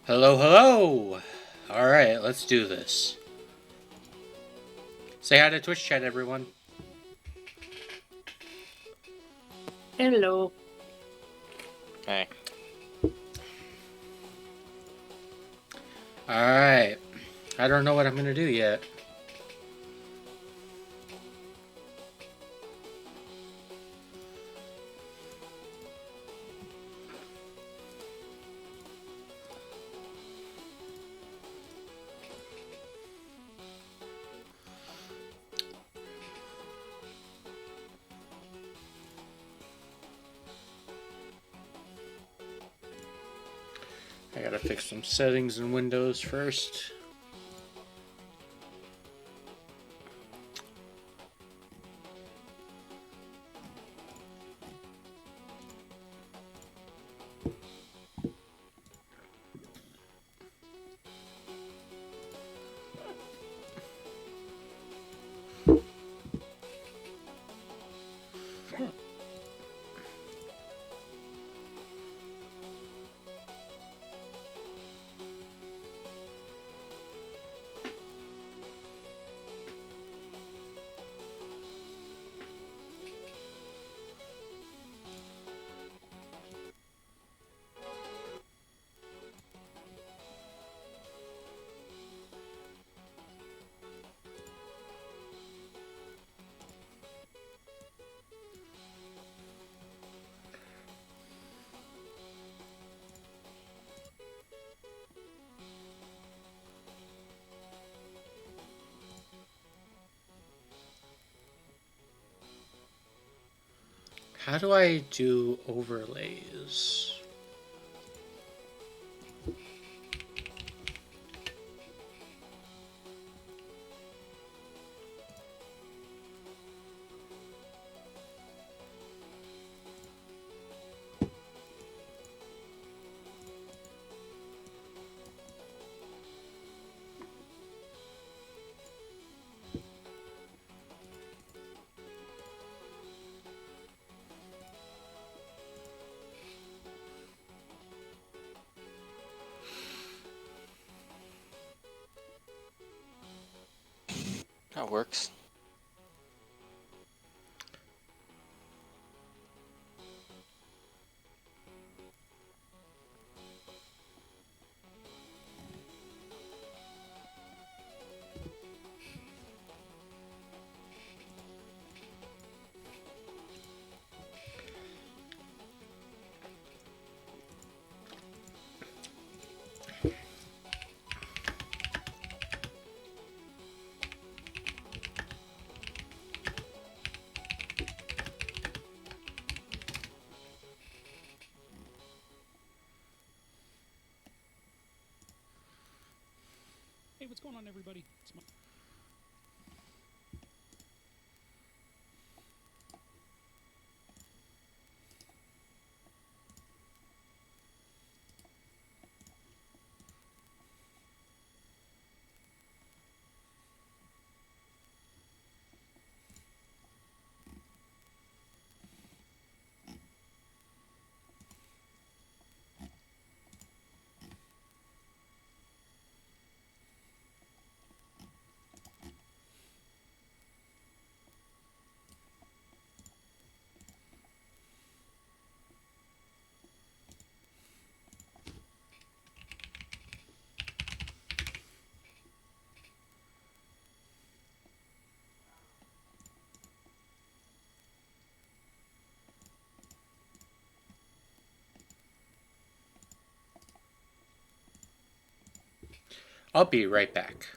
Hello, hello! Alright, let's do this. Say hi to Twitch chat, everyone. Hello. Hey. Alright. I don't know what I'm gonna do yet. I gotta fix some settings in Windows first. How do I do overlays? That works. on, everybody. I'll be right back.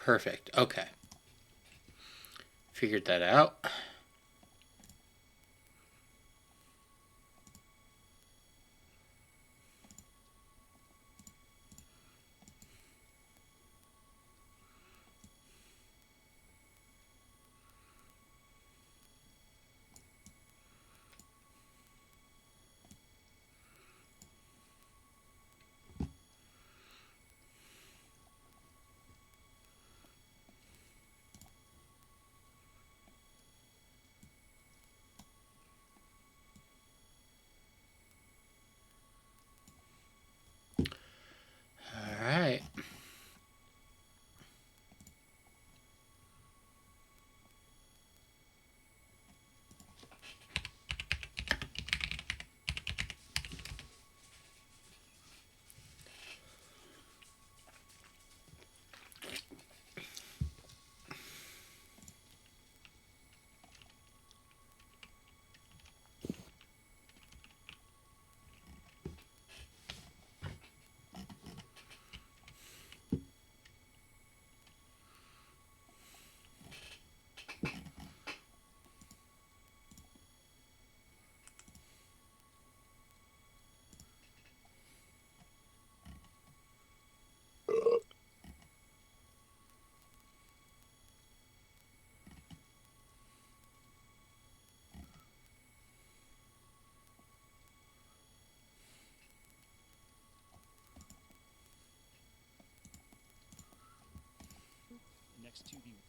Perfect. Okay. Figured that out. All right. Next to the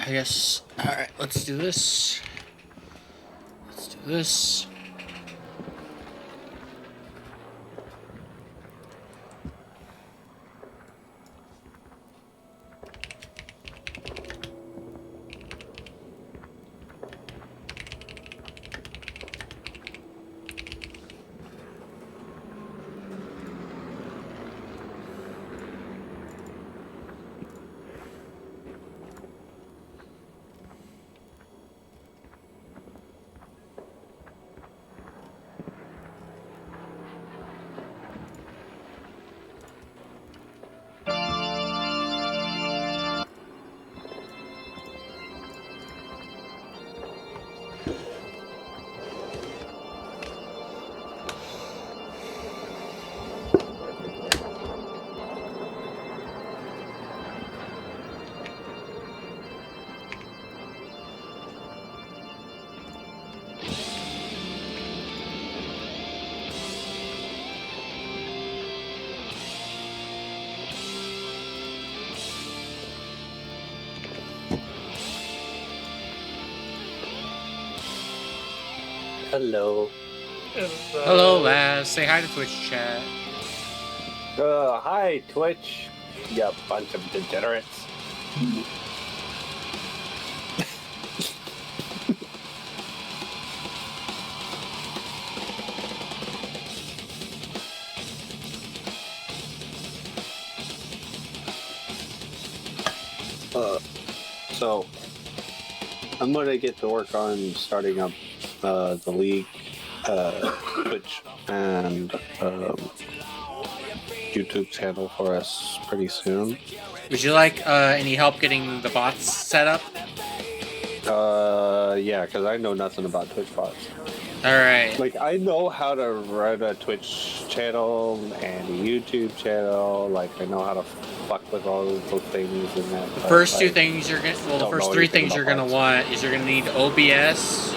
I guess. Alright, let's do this. Let's do this. Hello. Hello, Laz. Say hi to Twitch chat. Hi, Twitch. You bunch of degenerates. So, I'm gonna get to work on starting up the league, Twitch, and YouTube channel for us pretty soon. Would you like any help getting the bots set up? Yeah, because I know nothing about Twitch bots. Alright. Like, I know how to run a Twitch channel and a YouTube channel. Like, I know how to fuck with all of those things and that. The first two things you're gonna, well, the first three things you're gonna want is you're gonna need OBS.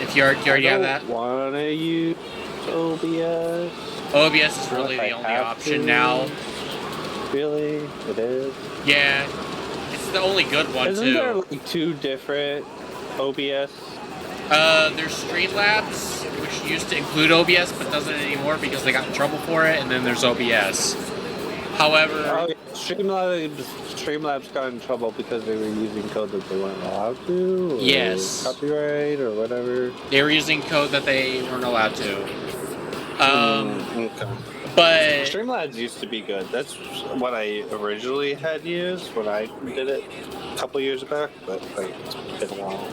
If you already have that. Want to use OBS? OBS is really the only option now. Really? It is? Yeah. It's the only good one, Isn't too. there like two different OBS? There's Streamlabs, which used to include OBS, but doesn't anymore because they got in trouble for it, and then there's OBS. However... Oh, yeah. Streamlabs got in trouble because they were using code that they weren't allowed to? Or yes. Copyright or whatever? They were using code that they weren't allowed to. Okay. But... Streamlabs used to be good. That's what I originally had used when I did it a couple years back, but like, it's been a while.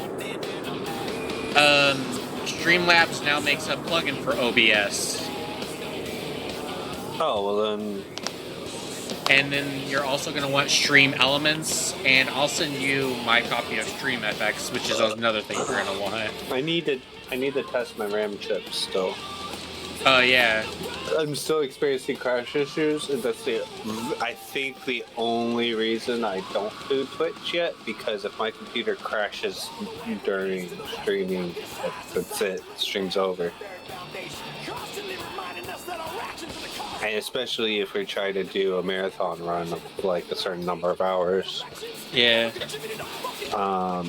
Streamlabs now makes a plugin for OBS. Oh, well then... And then you're also going to want Stream Elements, and I'll send you my copy of StreamFX, which is another thing you're going to want. I need to test my RAM chips still. Oh, yeah. I'm still experiencing crash issues, and that's I think the only reason I don't do Twitch yet, because if my computer crashes during streaming, that's it. Stream's over. And especially if we're trying to do a marathon run of like a certain number of hours. Yeah. I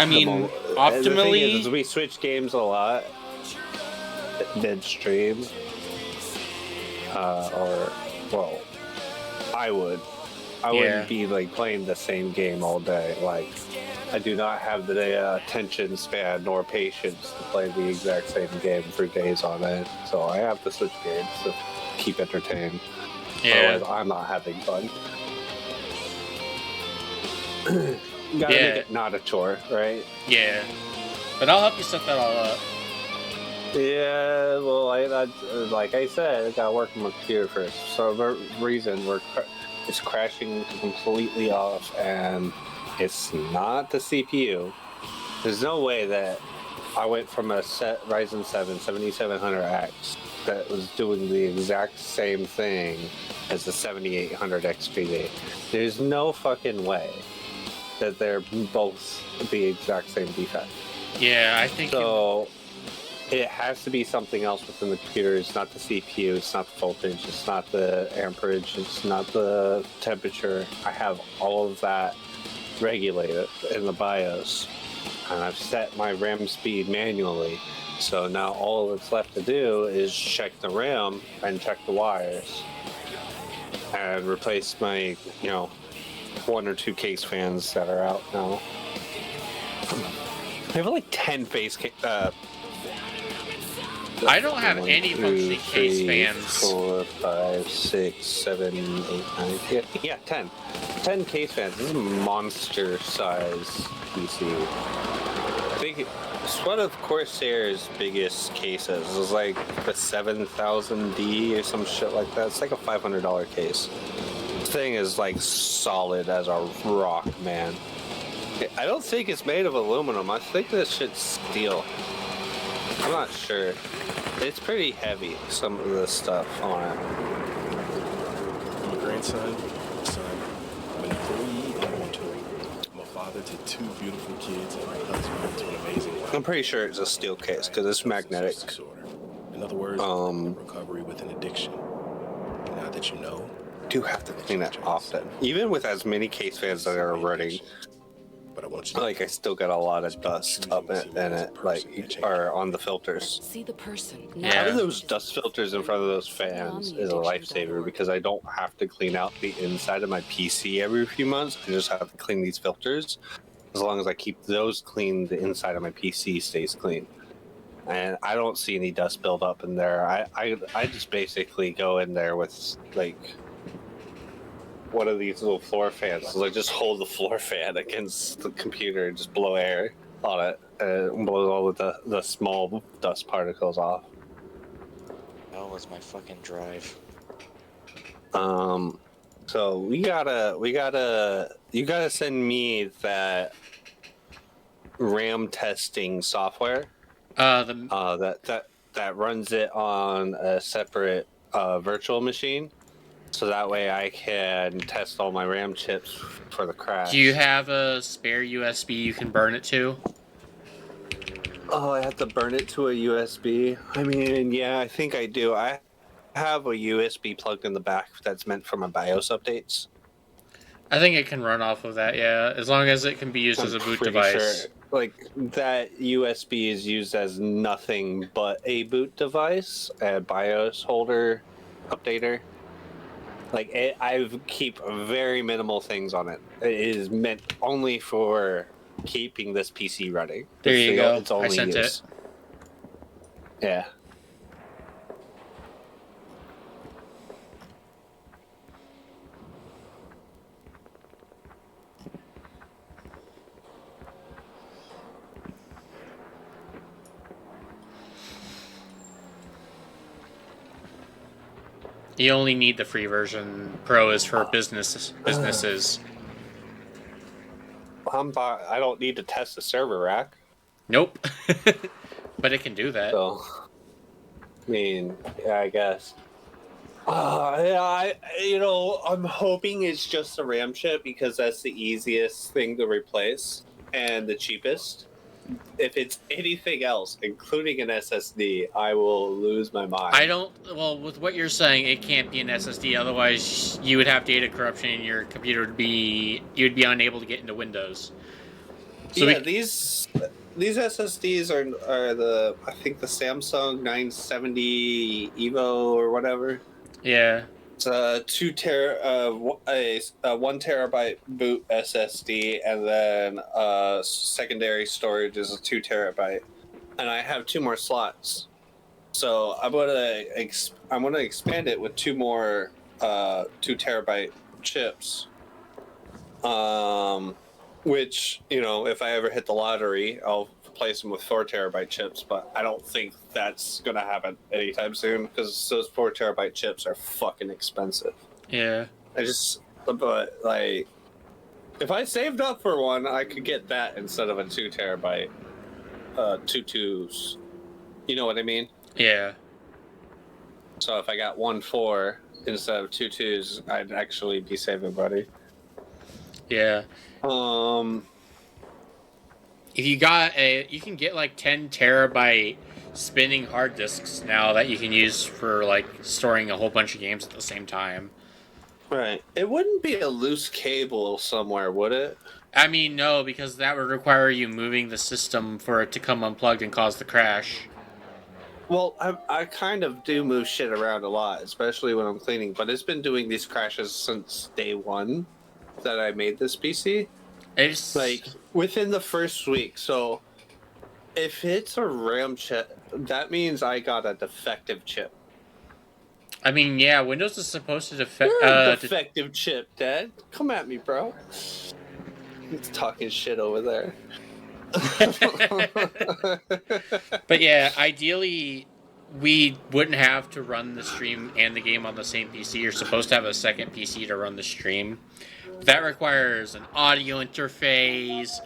mean, the optimally... thing is we switch games a lot mid-stream. Well, I would. I wouldn't be like playing the same game all day. Like, I do not have the attention span nor patience to play the exact same game for days on end. So I have to switch games to keep entertained. Yeah. Otherwise, I'm not having fun. Gotta make it not a chore, right? Yeah. But I'll help you set that all up. Yeah, well, like I said, I gotta work on my computer first. So the reason it's crashing completely off, and it's not the CPU. There's no way that I went from a Ryzen 7 7700X that was doing the exact same thing as the 7800 XPD. There's no fucking way that they're both the exact same defect. Yeah, I think... So... It has to be something else within the computer. It's not the CPU, it's not the voltage, it's not the amperage, it's not the temperature. I have all of that regulate it in the BIOS, and I've set my RAM speed manually. So now all that's left to do is check the RAM and check the wires, and replace my, one or two case fans that are out now. I have like 10 I don't have 1, any 2, functioning case 3, fans. 4, 5, 6, 7, 8, 9, yeah, 10. 10 case fans. This is a monster size PC. I think it's one of Corsair's biggest cases. It was like the 7000D or some shit like that. It's like a $500 case. This thing is like solid as a rock, man. I don't think it's made of aluminum. I think this shit's steel. I'm not sure. It's pretty heavy, some of the stuff on it. I'm a grandson, son. I'm an employee and a mentor. I'm a father to 2 beautiful kids and a husband to an amazing wife. I'm pretty sure it's a steel case because it's magnetic. Disorder. In other words, recovery with an addiction. And now that you know, Do have to clean that often. Even with as many case fans that are running, but I want you to like I still got a lot of dust up in it, like or on the filters. See the person. Yeah. Having those dust filters in front of those fans is a lifesaver because I don't have to clean out the inside of my PC every few months. I just have to clean these filters. As long as I keep those clean, the inside of my PC stays clean. And I don't see any dust buildup in there. I just basically go in there with like one of these little floor fans. So I just hold the floor fan against the computer and just blow air on it and blow all of the small dust particles off. That was my fucking drive. So you gotta send me that RAM testing software. That runs it on a separate virtual machine, so that way I can test all my RAM chips for the crash. Do you have a spare USB you can burn it to? Oh, I have to burn it to a USB. I mean, yeah, I think I do. I have a USB plugged in the back that's meant for my BIOS updates. I think it can run off of that, yeah, as long as it can be used as a boot pretty device. sure, like, that USB is used as nothing but a boot device, a BIOS holder, updater. Like, I keep very minimal things on it. It is meant only for keeping this PC running. There you go. Its only I sent use. it. Yeah. You only need the free version. Pro is for businesses. I don't need to test the server rack. Nope. But it can do that. So, I mean, yeah, I guess. I'm hoping it's just the RAM chip because that's the easiest thing to replace and the cheapest. If it's anything else, including an SSD, I will lose my mind. Well, with what you're saying, it can't be an SSD. Otherwise, you would have data corruption and your computer you would be unable to get into Windows. So yeah, these SSDs are I think the Samsung 970 Evo or whatever. Yeah. It's a 1 terabyte boot SSD, and then secondary storage is a 2 terabyte, and I have 2 more slots. So I'm gonna expand it with 2 more 2 terabyte chips. Which, if I ever hit the lottery, I'll replace them with 4 terabyte chips, but I don't think that's gonna happen anytime soon because those 4 terabyte chips are fucking expensive. Yeah. But like, if I saved up for one, I could get that instead of a 2 terabyte, 2 twos. You know what I mean? Yeah. So if I got 1 4 instead of 2 twos, I'd actually be saving money. Yeah. If you can get like 10 terabyte spinning hard disks now that you can use for like storing a whole bunch of games at the same time. Right. It wouldn't be a loose cable somewhere, would it? I mean, no, because that would require you moving the system for it to come unplugged and cause the crash. Well, I kind of do move shit around a lot, especially when I'm cleaning, but it's been doing these crashes since day one that I made this PC. It's Like, within the first week. So, if it's a RAM chip, that means I got a defective chip. I mean, yeah, Windows is supposed to You're a defective chip, Dad. Come at me, bro. He's talking shit over there. But yeah, ideally, we wouldn't have to run the stream and the game on the same PC. You're supposed to have a second PC to run the stream. That requires an audio interface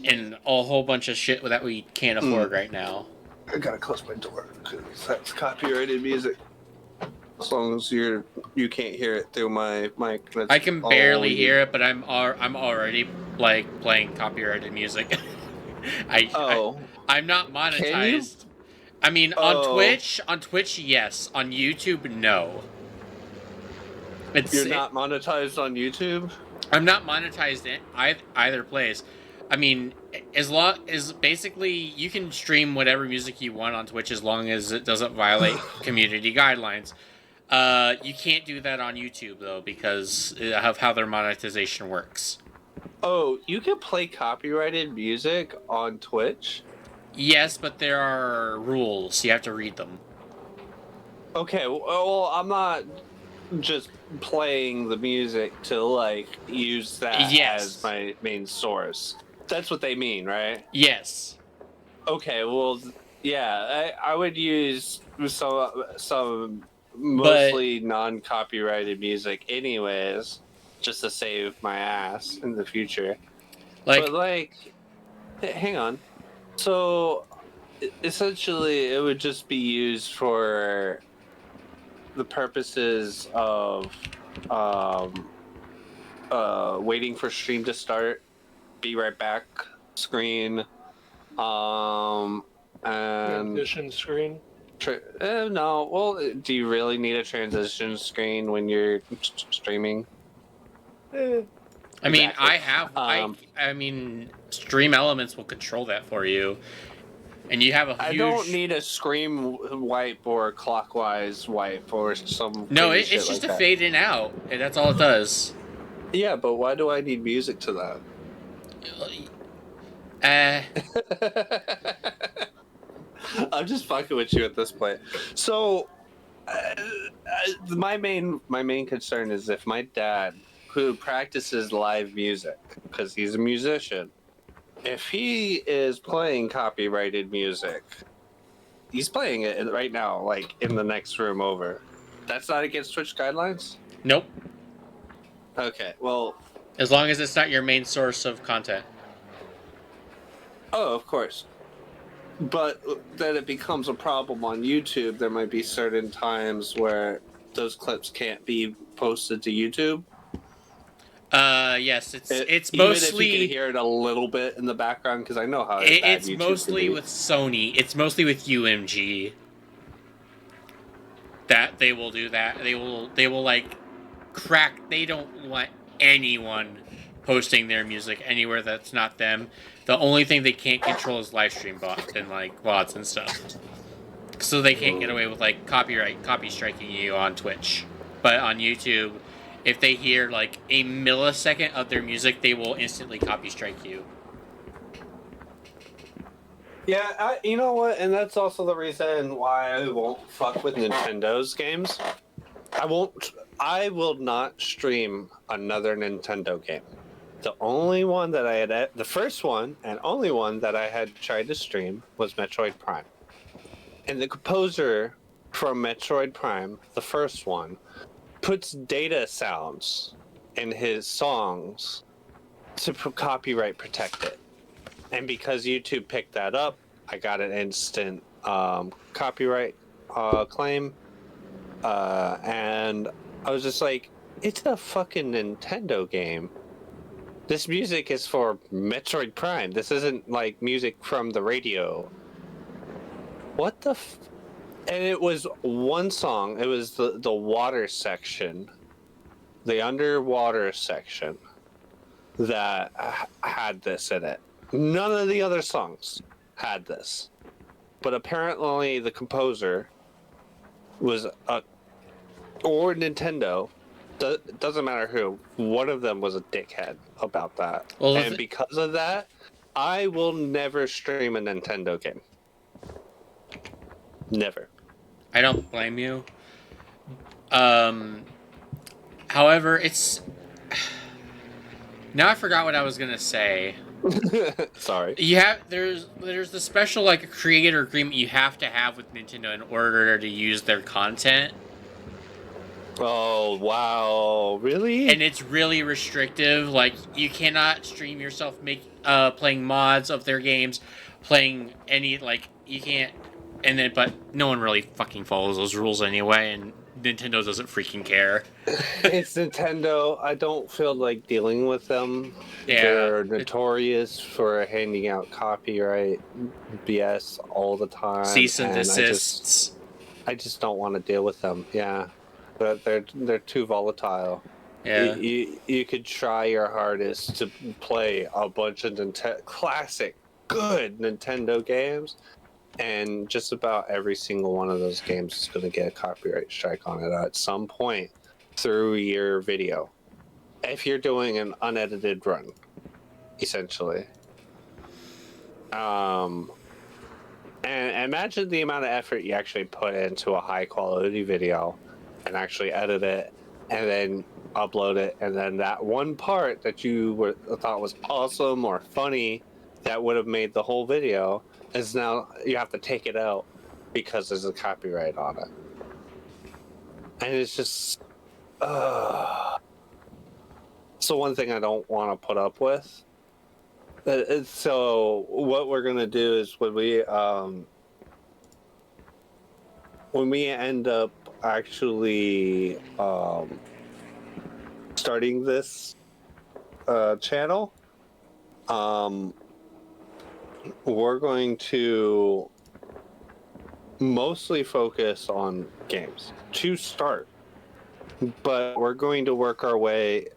and a whole bunch of shit that we can't afford right now. I gotta close my door because that's copyrighted music. As long as you can't hear it through my mic. I can barely hear it, but I'm already like playing copyrighted music. I'm not monetized. I mean, on Twitch, yes. On YouTube, no. You're not monetized on YouTube? I'm not monetized in either place. I mean, as long as basically you can stream whatever music you want on Twitch as long as it doesn't violate community guidelines. You can't do that on YouTube though because of how their monetization works. Oh, you can play copyrighted music on Twitch? Yes, but there are rules. You have to read them. Okay, well, I'm not just playing the music to, like, use that as my main source. That's what they mean, right? Yes. Okay, well, yeah, I would use some mostly non-copyrighted music anyways, just to save my ass in the future. But, like, hang on. So, essentially, it would just be used for the purposes of waiting for stream to start, be right back screen, and Transition screen. no. Well, do you really need a transition screen when you're streaming? I mean, I mean, Stream Elements will control that for you, and you have a huge... I don't need a screen wipe or clockwise wipe or some. No, it's just a fade in out, and that's all it does. Yeah, but why do I need music to that? I'm just fucking with you at this point. So, my main concern is if my dad, who practices live music because he's a musician, if he is playing copyrighted music, he's playing it right now, like in the next room over. That's not against Twitch guidelines? Nope. Okay, well... As long as it's not your main source of content. Oh, of course. But then it becomes a problem on YouTube. There might be certain times where those clips can't be posted to YouTube. Yes, it's even mostly... if you can hear it a little bit in the background, because I know how it's mostly with Sony. It's mostly with UMG. That they will do that. They will like crack. They don't want anyone posting their music anywhere that's not them. The only thing they can't control is live stream bots and like bots and stuff. So they can't get away with like copy striking you on Twitch. But on YouTube, if they hear like a millisecond of their music, they will instantly copy strike you. Yeah, you know what? And that's also the reason why I won't fuck with Nintendo's games. I will not stream another Nintendo game. The only one that I had, the first one and only one that I had tried to stream was Metroid Prime. And the composer from Metroid Prime, the first one, puts data sounds in his songs to copyright protect it. And because YouTube picked that up, I got an instant copyright claim. And I was just like, it's a fucking Nintendo game. This music is for Metroid Prime. This isn't like music from the radio. What the and it was one song. It was the water section the underwater section that had this in it. None of the other songs had this. But apparently the composer was or Nintendo, doesn't matter who, one of them was a dickhead about that. Well, and because of that, I will never stream a Nintendo game. Never. I don't blame you. However, it's now I forgot what I was gonna say. Sorry. There's the special like creator agreement you have to have with Nintendo in order to use their content. Oh wow, really? And it's really restrictive. Like you cannot stream yourself playing mods of their games, playing any like you can't. And then, but no one really fucking follows those rules anyway, and Nintendo doesn't freaking care. It's Nintendo. I don't feel like dealing with them. Yeah, they're notorious for handing out copyright BS all the time. Cease and desists. I just don't want to deal with them. Yeah, but they're too volatile. Yeah, you could try your hardest to play a bunch of classic, good Nintendo games. And just about every single one of those games is going to get a copyright strike on it at some point through your video. If you're doing an unedited run, essentially. And imagine the amount of effort you actually put into a high quality video and actually edit it and then upload it. And then that one part that you thought was awesome or funny that would have made the whole video is now you have to take it out because there's a copyright on it. And it's just so one thing I don't want to put up with. So what we're gonna do is when we end up actually starting this channel, we're going to mostly focus on games to start, but we're going to work our way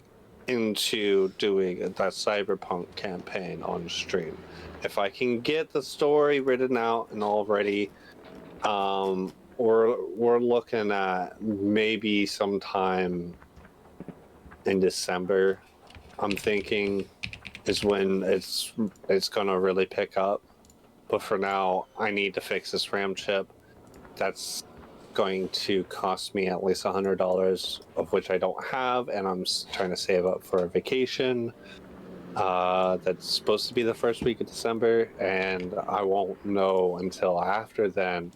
into doing that Cyberpunk campaign on stream. If I can get the story written out and already, we're looking at maybe sometime in December. I'm thinking is when it's gonna really pick up. But for now, I need to fix this RAM chip. That's going to cost me at least $100, of which I don't have, and I'm trying to save up for a vacation. That's supposed to be the first week of December, and I won't know until after then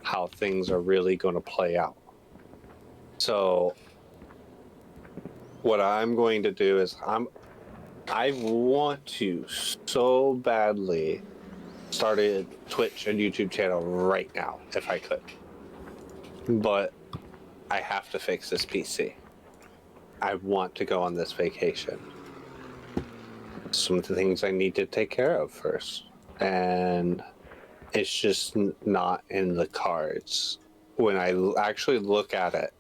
how things are really going to play out. So what I'm going to do is I want to so badly start a Twitch and YouTube channel right now, if I could. But I have to fix this PC. I want to go on this vacation. Some of the things I need to take care of first. And it's just not in the cards. When I actually look at it,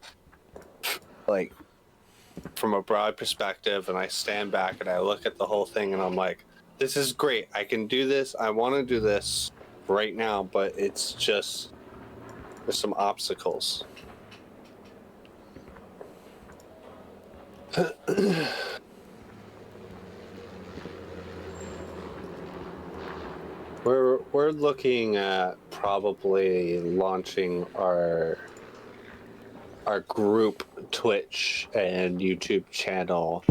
like, from a broad perspective, and I stand back and I look at the whole thing and I'm like, this is great. I can do this. I want to do this right now, but it's just, there's some obstacles. We're looking at probably launching our group Twitch and YouTube channel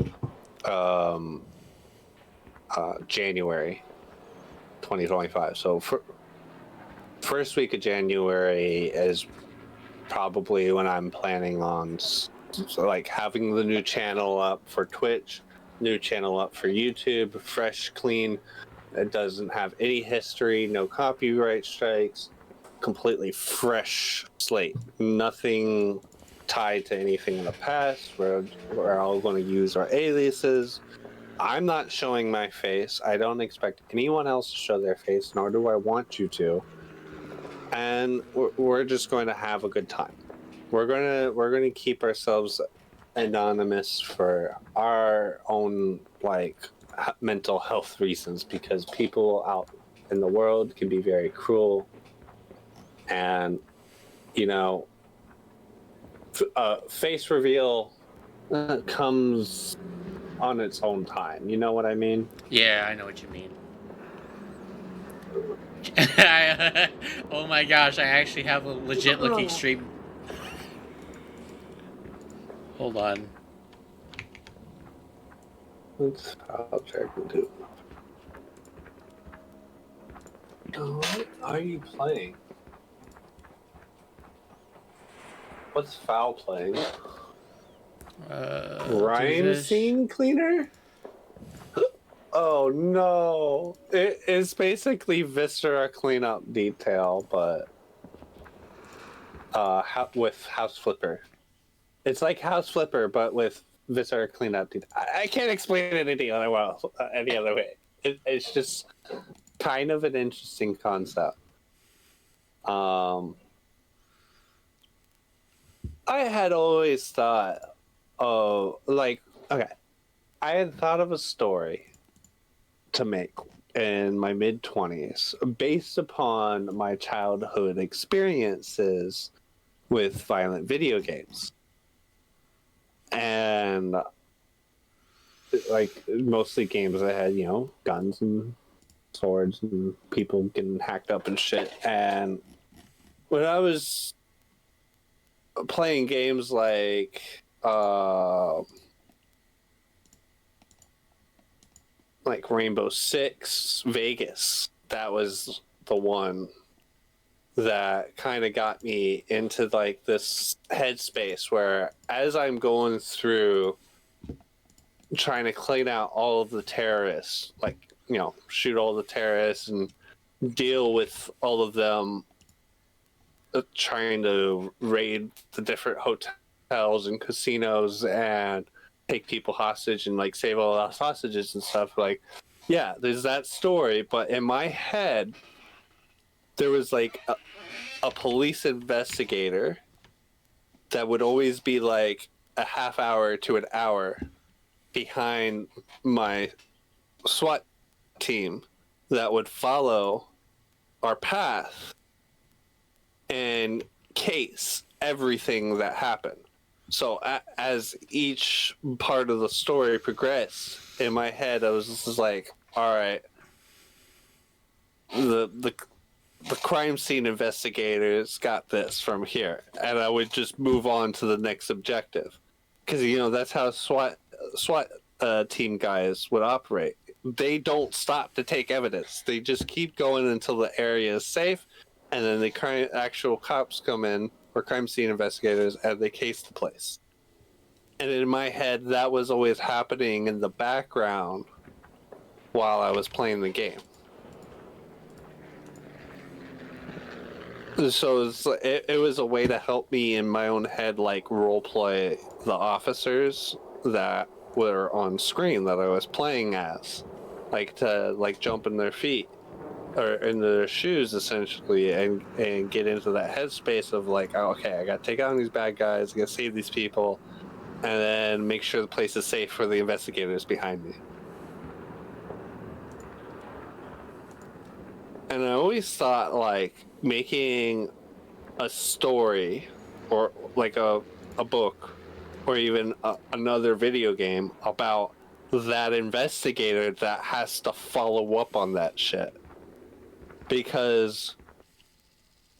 January 2025. So first week of January is probably when I'm planning on like having the new channel up for Twitch, new channel up for YouTube, fresh, clean. It doesn't have any history, no copyright strikes, completely fresh slate. Nothing tied to anything in the past. We're all going to use our aliases. I'm not showing my face. I don't expect anyone else to show their face, nor do I want you to. And we're just going to have a good time. We're going to keep ourselves anonymous for our own mental health reasons, because people out in the world can be very cruel, and face reveal comes on its own time. You know what I mean? Yeah, I know what you mean. Oh my gosh, I actually have a legit looking stream. Hold on. I'll check into. What are you playing? What's Foul playing? Rhyme scene cleaner? Oh no! It's basically Viscera cleanup detail, but with House Flipper. It's like House Flipper, but with Viscera cleanup detail. I can't explain it any other way. It's just kind of an interesting concept. I had always thought, I had thought of a story to make in my mid-20s based upon my childhood experiences with violent video games. And mostly games that had, guns and swords and people getting hacked up and shit. And when I was playing games like Rainbow Six Vegas, that was the one that kind of got me into this headspace where, as I'm going through trying to clean out all of the terrorists, shoot all the terrorists and deal with all of them trying to raid the different hotels and casinos and take people hostage and save all the hostages and stuff. There's that story, but in my head there was a police investigator that would always be a half hour to an hour behind my SWAT team that would follow our path and case everything that happened. So as each part of the story progressed, in my head I was just all right, the crime scene investigators got this from here, and I would just move on to the next objective, because that's how SWAT team guys would operate. They don't stop to take evidence. They just keep going until the area is safe, and then the actual cops come in, or crime scene investigators, and they case the place. And in my head, that was always happening in the background while I was playing the game. So it was a way to help me in my own head, role play the officers that were on screen that I was playing as, to jump in their feet or in their shoes essentially, and get into that headspace of okay, I gotta take on these bad guys, I gotta save these people, and then make sure the place is safe for the investigators behind me. And I always thought making a story or a book or even another video game about that investigator that has to follow up on that shit. Because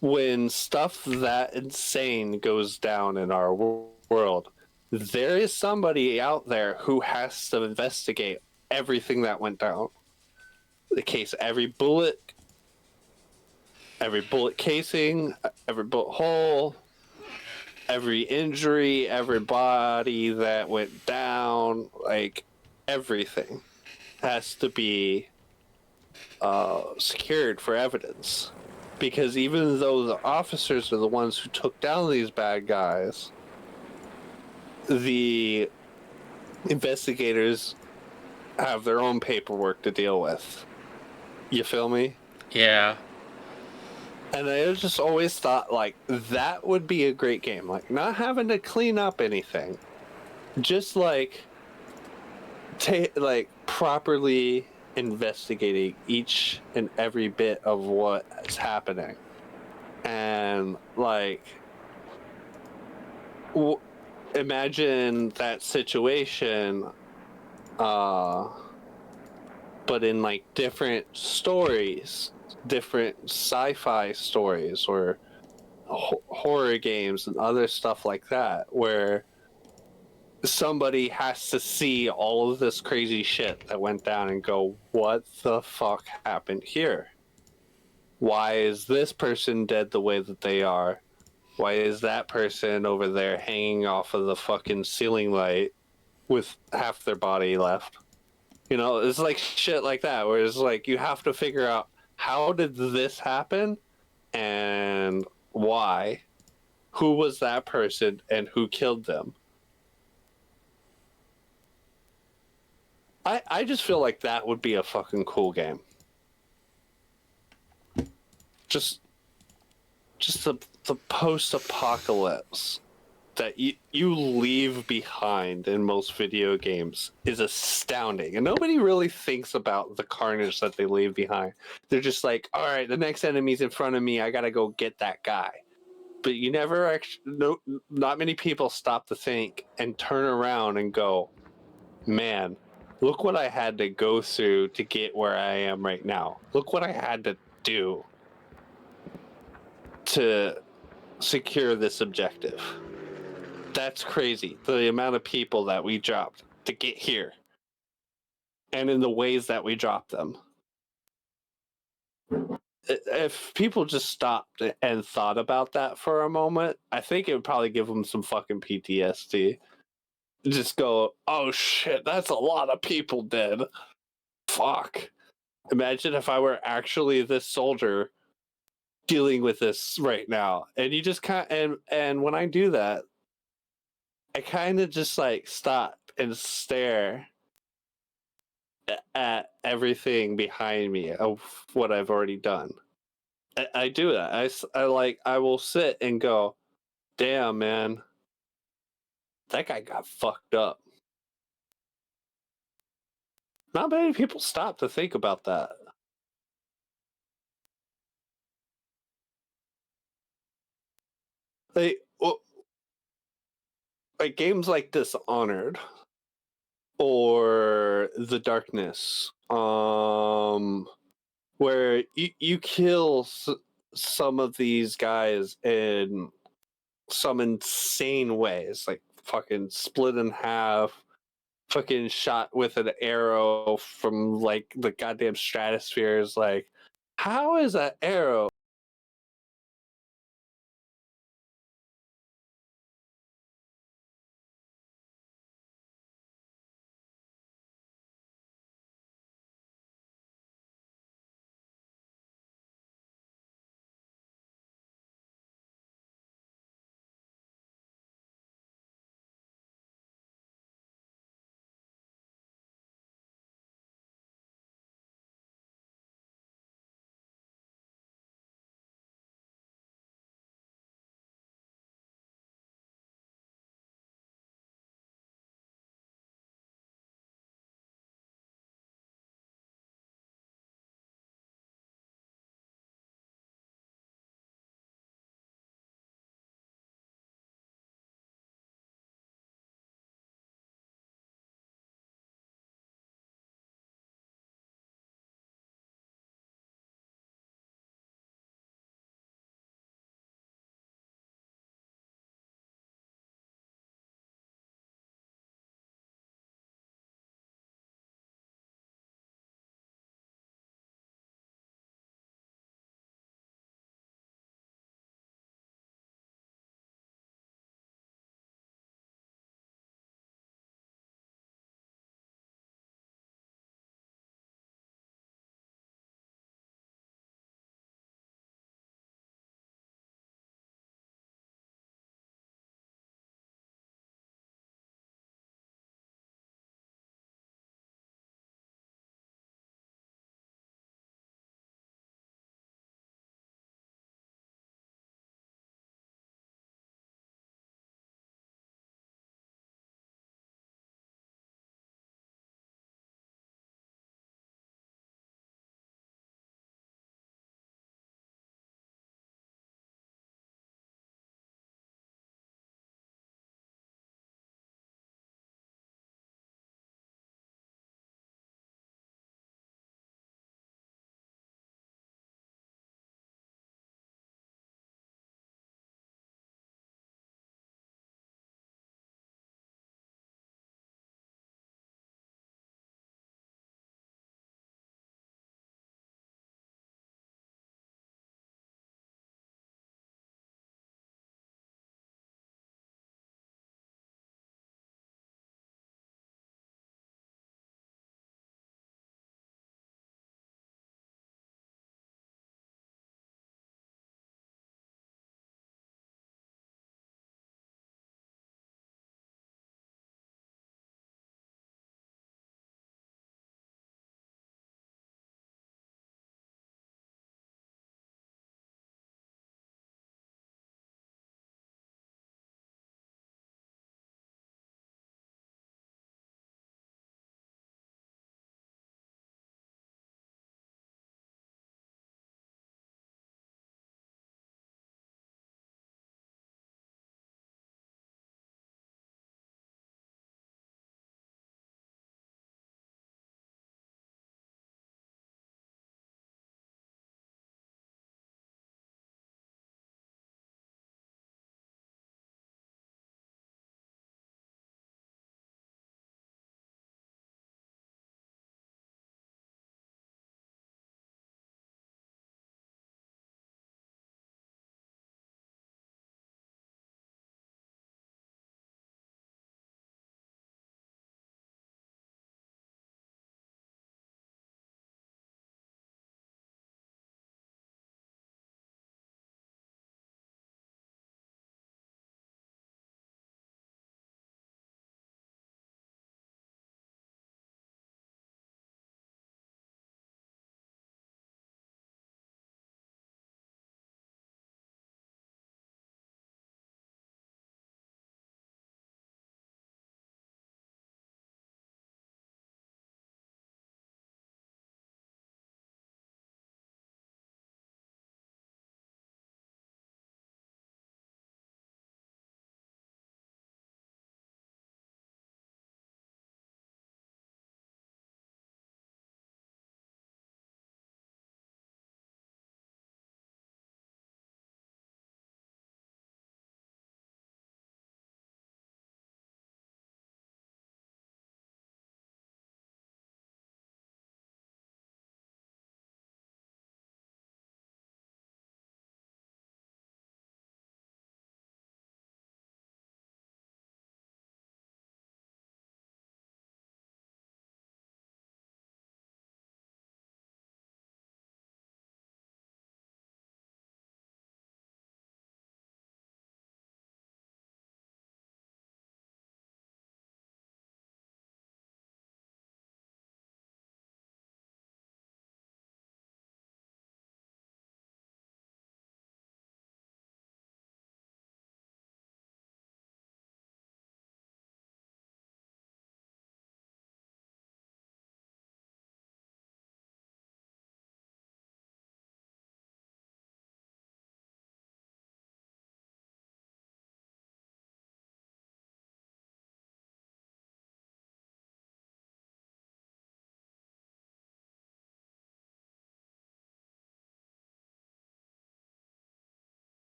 when stuff that insane goes down in our world, there is somebody out there who has to investigate everything that went down. The case, every bullet casing, every bullet hole, every injury, every body that went down, everything has to be secured for evidence. Because even though the officers are the ones who took down these bad guys, the investigators have their own paperwork to deal with. You feel me? Yeah. And I just always thought that would be a great game. Not having to clean up anything, just like properly investigating each and every bit of what is happening, and like imagine that situation, but in like different stories, different sci-fi stories, or horror games and other stuff like that, where somebody has to see all of this crazy shit that went down and go, what the fuck happened here? Why is this person dead the way that they are? Why is that person over there hanging off of the fucking ceiling light with half their body left? You know, it's like shit like that, where it's like you have to figure out, how did this happen and why? Who was that person and who killed them? I just feel like that would be a fucking cool game. Just the post-apocalypse that you leave behind in most video games is astounding. And nobody really thinks about the carnage that they leave behind. They're just like, all right, the next enemy's in front of me, I gotta go get that guy. But you never actually, not many people stop to think and turn around and go, man, look what I had to go through to get where I am right now. Look what I had to do to secure this objective. That's crazy. The amount of people that we dropped to get here, and in the ways that we dropped them. If people just stopped and thought about that for a moment, I think it would probably give them some fucking PTSD. Just go, oh shit, that's a lot of people dead. Fuck. Imagine if I were actually this soldier dealing with this right now. And you just and when I do that, I kind of just like stop and stare at everything behind me of what I've already done. I do that. I will sit and go, damn, man, that guy got fucked up. Not many people stop to think about that. Like games like Dishonored or The Darkness, where you kill some of these guys in some insane ways, like fucking split in half, fucking shot with an arrow from like the goddamn stratosphere. Is like, how is that arrow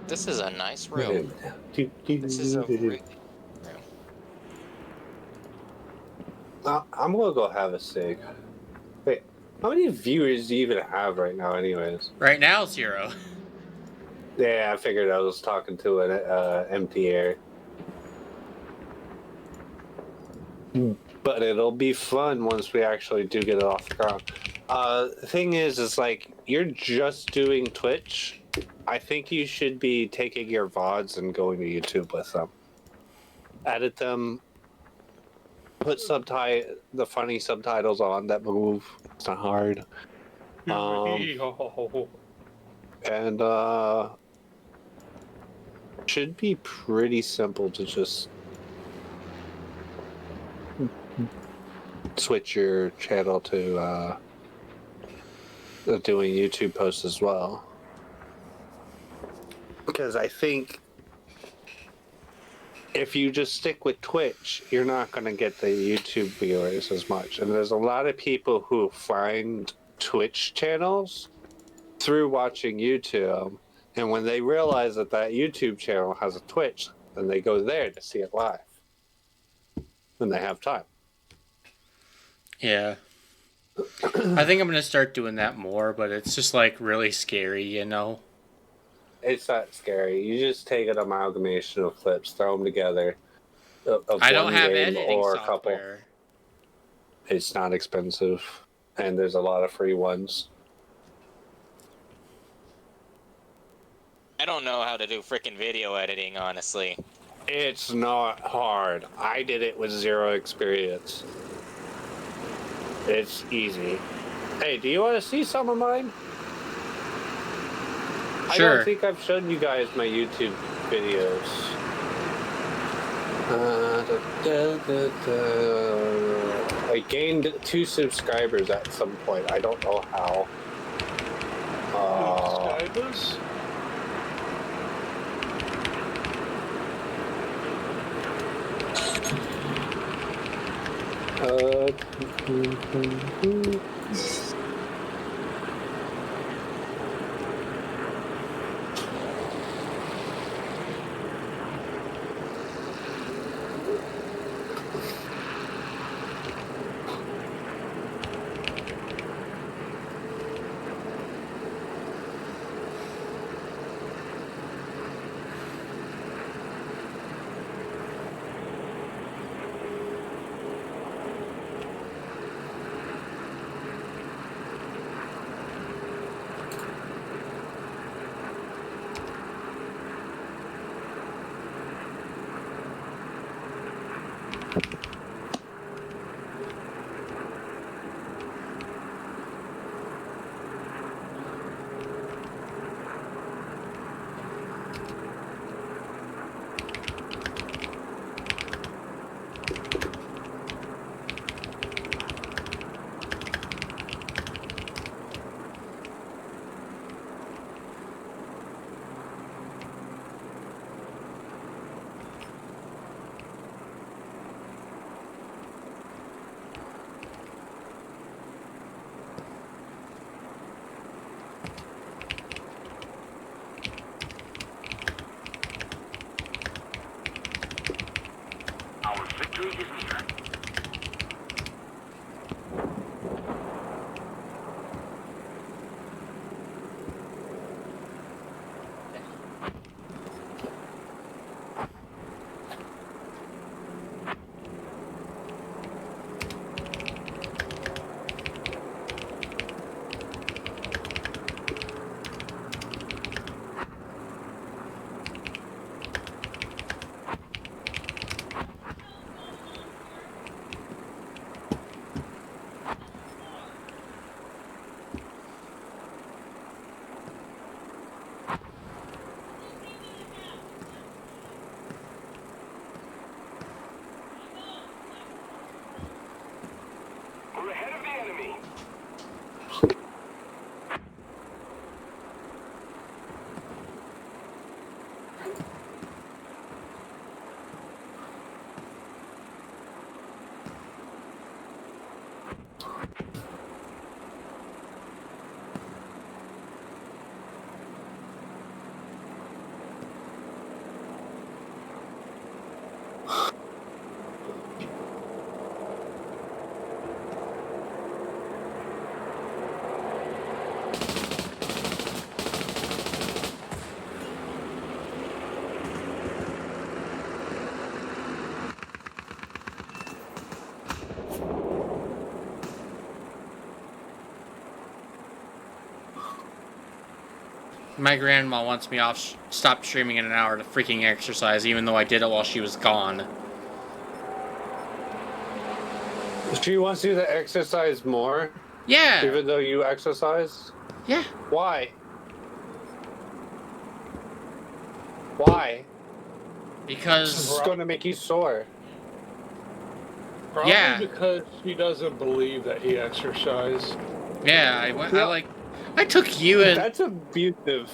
This is a nice room. This is a really room. I'm gonna go have a cig. Wait, how many viewers do you even have right now, anyways? Right now, 0. Yeah, I figured I was talking to an empty air. But it'll be fun once we actually do get it off the ground. The thing is like, you're just doing Twitch. I think you should be taking your VODs and going to YouTube with them. Edit them. Put the funny subtitles on that move. It's not hard. And should be pretty simple to just switch your channel to doing YouTube posts as well. Because I think if you just stick with Twitch, you're not going to get the YouTube viewers as much. And there's a lot of people who find Twitch channels through watching YouTube. And when they realize that that YouTube channel has a Twitch, then they go there to see it live. When they have time. Yeah. I think I'm going to start doing that more, but it's just like really scary, you know? It's not scary. You just take an amalgamation of clips, throw them together. I don't have editing or software. a couple. It's not expensive, and there's a lot of free ones. I don't know how to do freaking video editing, honestly. It's not hard. I did it with 0 experience. It's easy. Hey, do you want to see some of mine? Sure. I don't think I've shown you guys my YouTube videos. I gained 2 subscribers at some point. I don't know how. Subscribers? My grandma wants me off, stop streaming in an hour to freaking exercise, even though I did it while she was gone. She wants you to exercise more, Yeah. even though you exercise? Yeah. Why? Why? Because It's going to make you sore. Probably Yeah. because she doesn't believe that he exercised. yeah, I went. Yeah. I took you and That's abusive.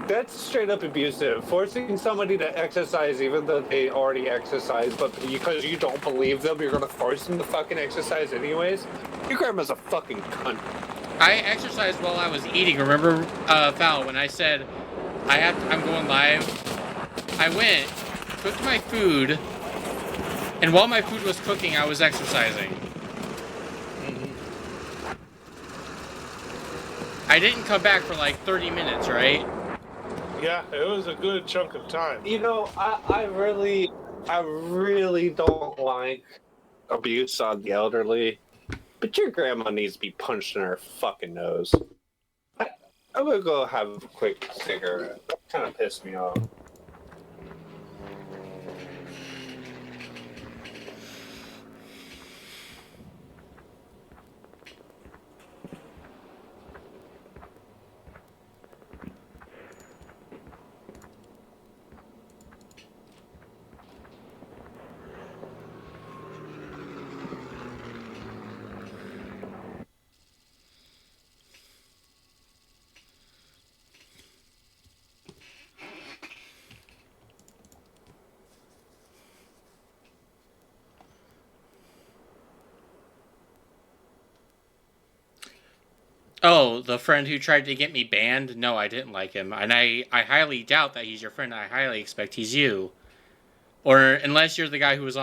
That's straight up abusive. Forcing somebody to exercise even though they already exercise, but because you don't believe them, you're gonna force them to fucking exercise anyways? Your grandma's a fucking cunt. I exercised while I was eating. Remember, Val, when I said I'm going live? I went, cooked my food, and while my food was cooking, I was exercising. I didn't come back for like 30 minutes, right? Yeah, it was a good chunk of time. You know, I really don't like abuse on the elderly, but your grandma needs to be punched in her fucking nose. I'm gonna go have a quick cigarette. Kind of pissed me off. Oh, the friend who tried to get me banned? No, I didn't like him. And I highly doubt that he's your friend. I highly expect he's you. Or unless you're the guy who was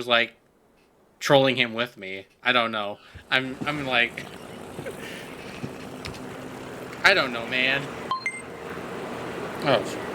like trolling him with me. I don't know. I'm like I don't know, man. Oh.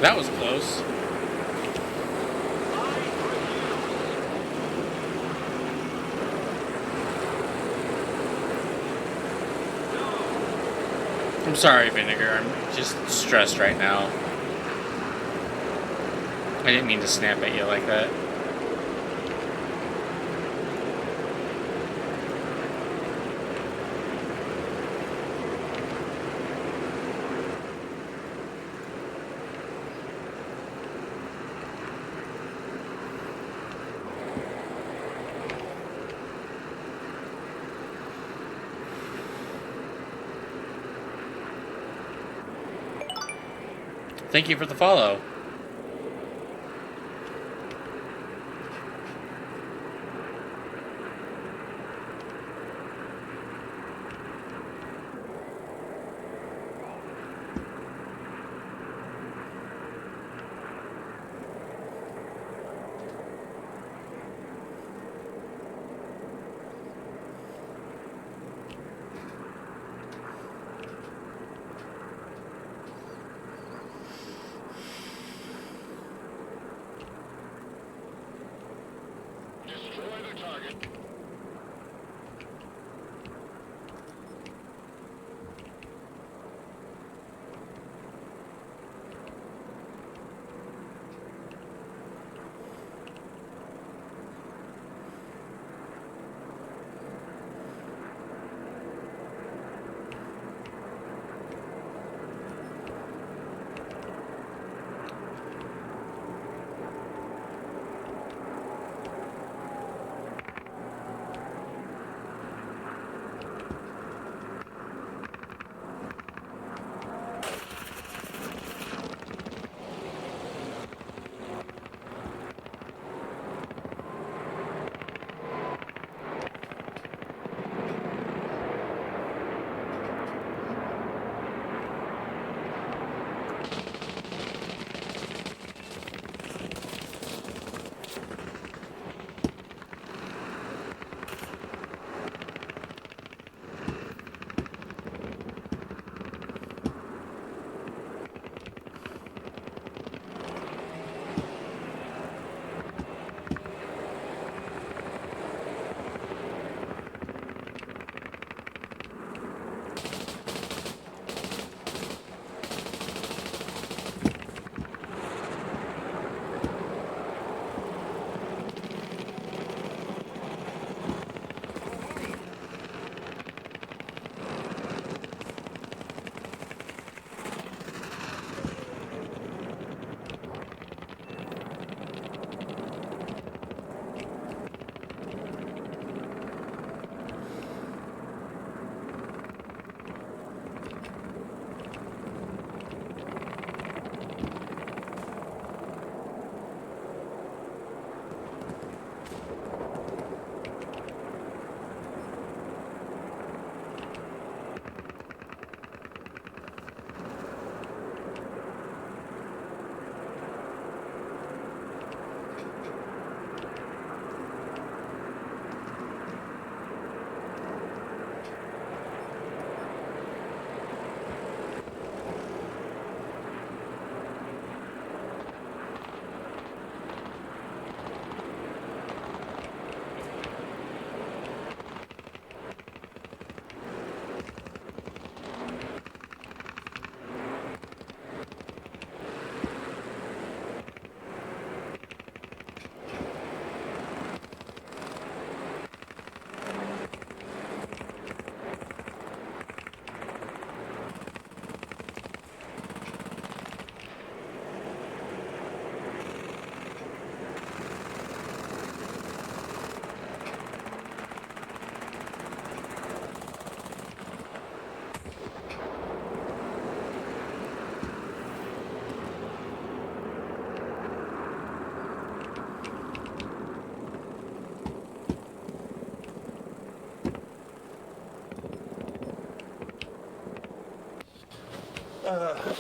That was close. I'm sorry, Vinegar. I'm just stressed right now. I didn't mean to snap at you like that. Thank you for the follow.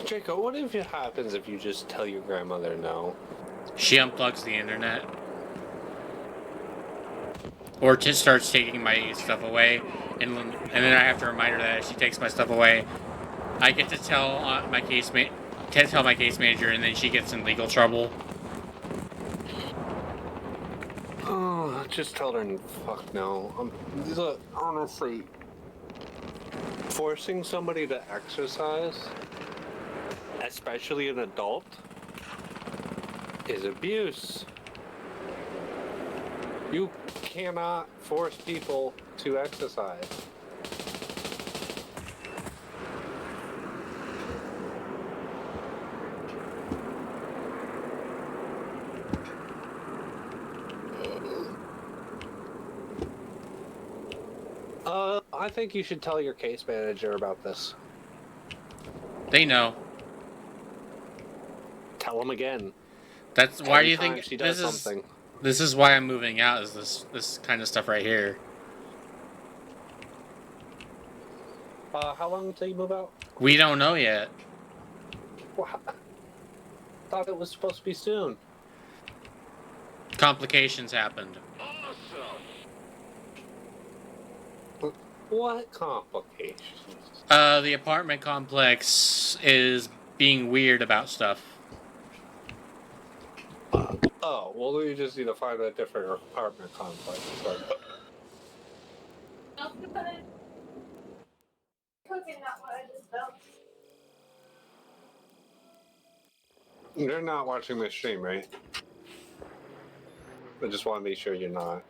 Jacob, what if it happens if you just tell your grandmother no? She unplugs the internet. Or just starts taking my stuff away, and then I have to remind her that if she takes my stuff away, I get to tell my case manager, and then she gets in legal trouble. Oh, just tell her fuck no. Look, honestly, forcing somebody to exercise, especially an adult, is abuse. You cannot force people to exercise. I think you should tell your case manager about this. They know. Tell them again. That's why do you Every time think she does something? This is why I'm moving out. Is this kind of stuff right here? How long until you move out? We don't know yet. Well, I thought it was supposed to be soon. Complications happened. What complications? The apartment complex is being weird about stuff. Oh, well, we just need to find a different apartment complex. But... You're not watching this stream, right? I just want to make sure you're not.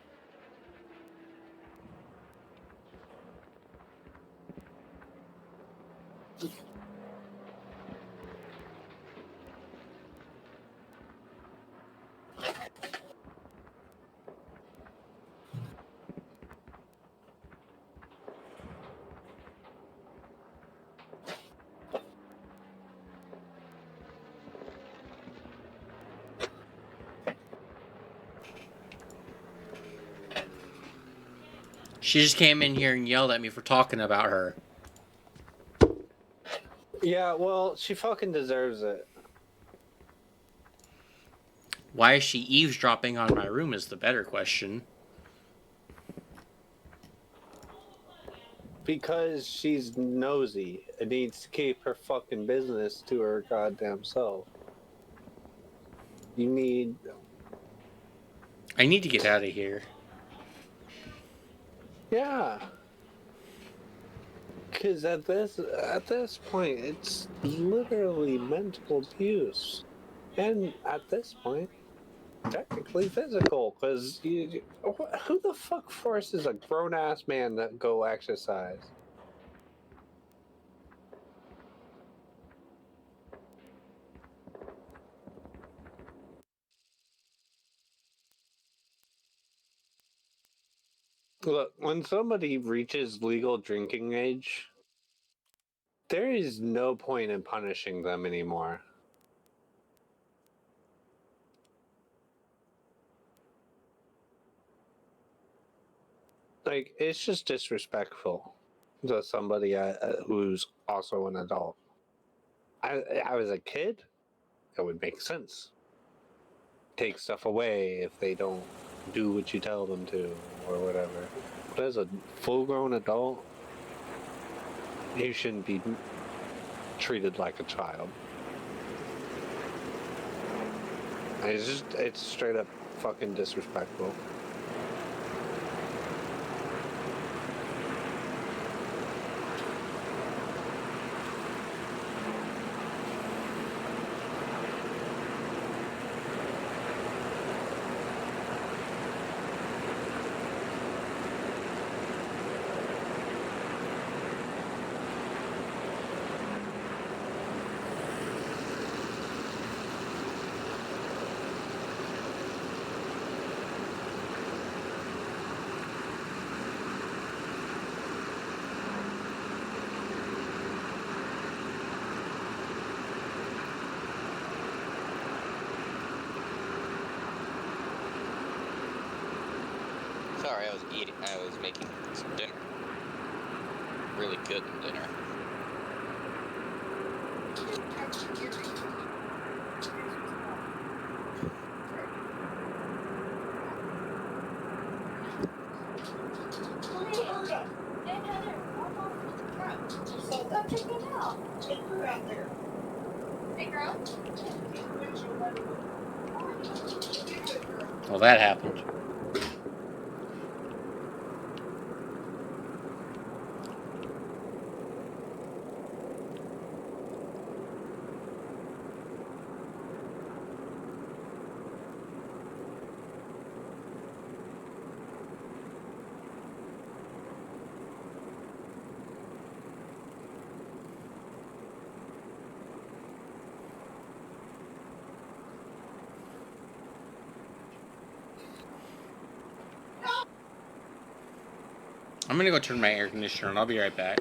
She just came in here and yelled at me for talking about her. Yeah, well, she fucking deserves it. Why is she eavesdropping on my room is the better question. Because she's nosy and needs to keep her fucking business to her goddamn self. You need... I need to get out of here. Yeah. Because at this point, it's literally mental abuse. And at this point, technically physical. Because who the fuck forces a grown-ass man to go exercise? Look, when somebody reaches legal drinking age, there is no point in punishing them anymore. Like, it's just disrespectful to somebody who's also an adult. I was a kid, it would make sense. Take stuff away if they don't do what you tell them to, or whatever. But as a full-grown adult, you shouldn't be treated like a child. It's straight up fucking disrespectful. Sorry, I was making some dinner. Really good dinner. Well, that happened. I'm gonna go turn my air conditioner on. I'll be right back.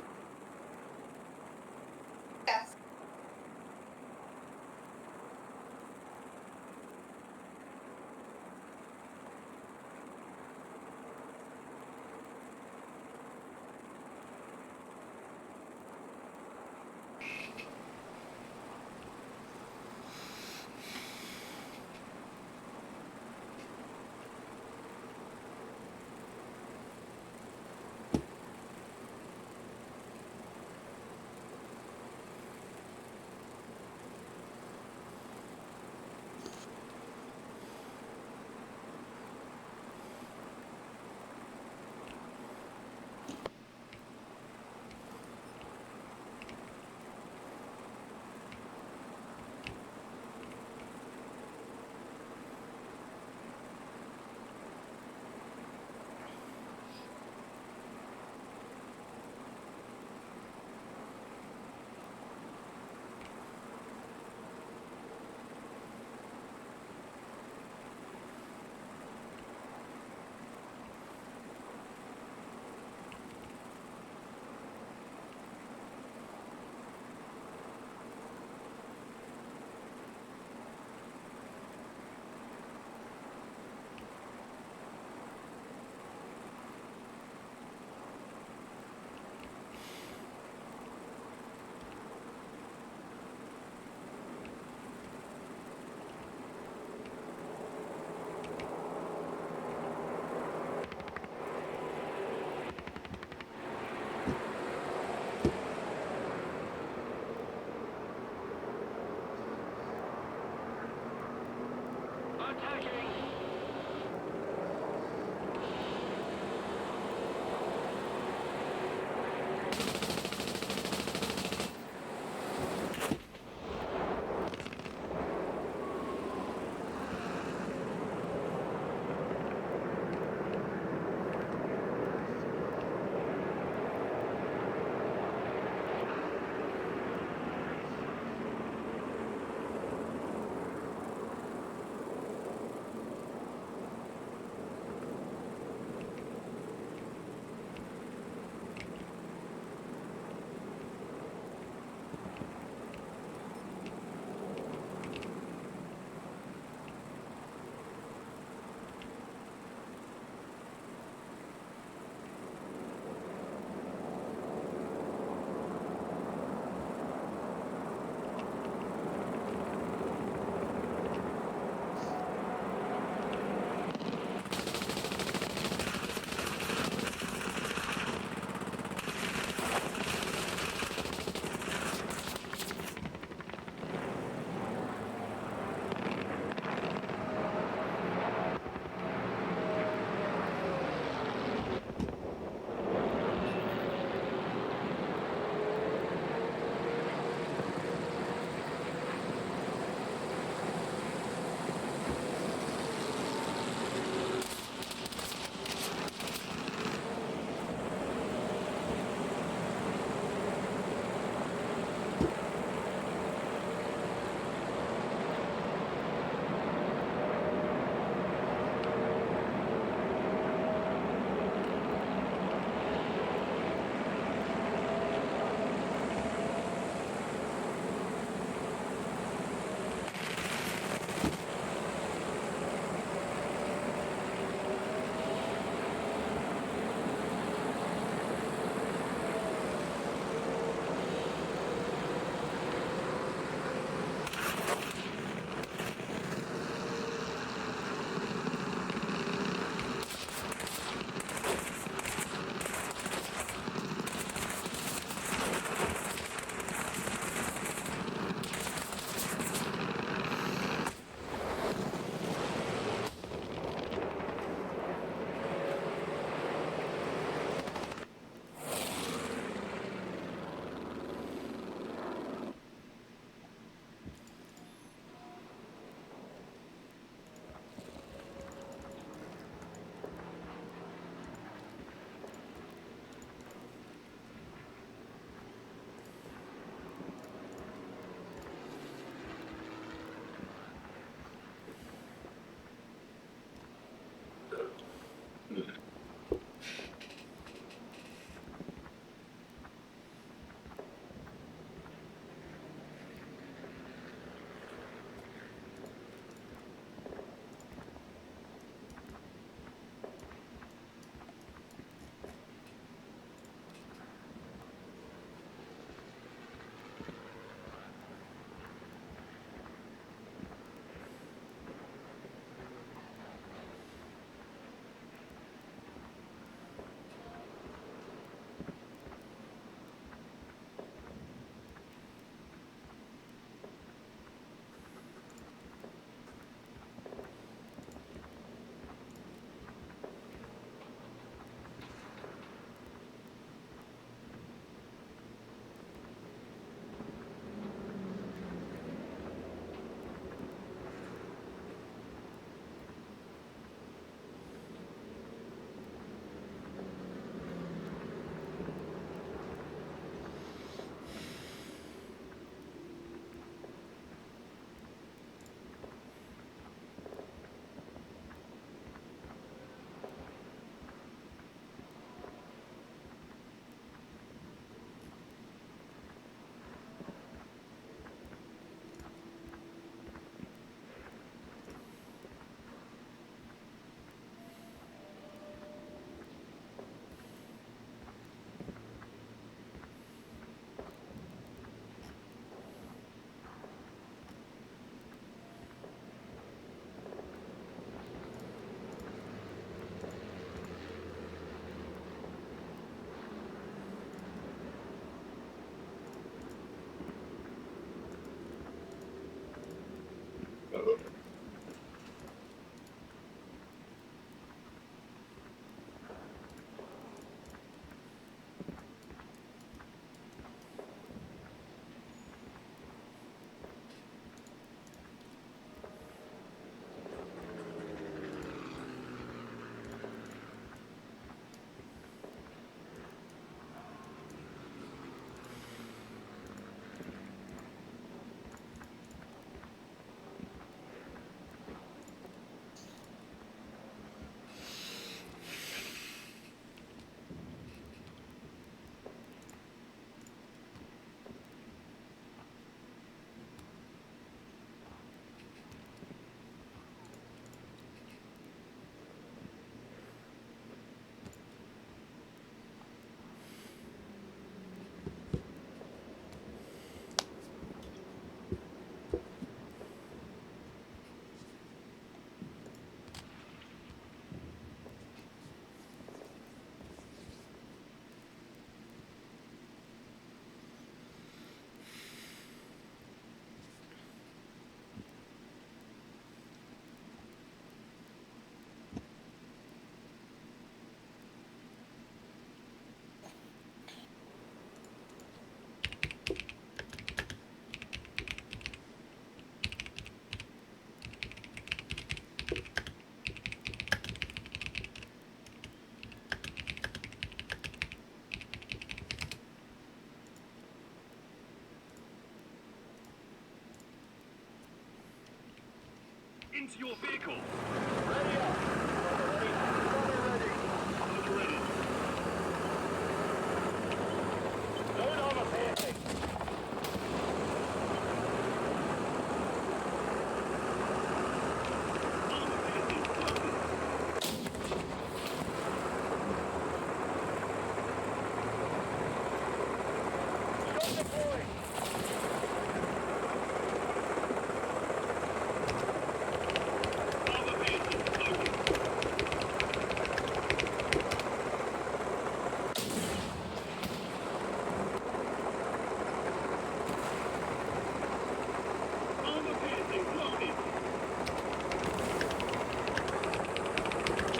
into your vehicle.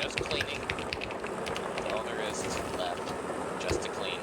Just cleaning. That's all there is left. Just to clean.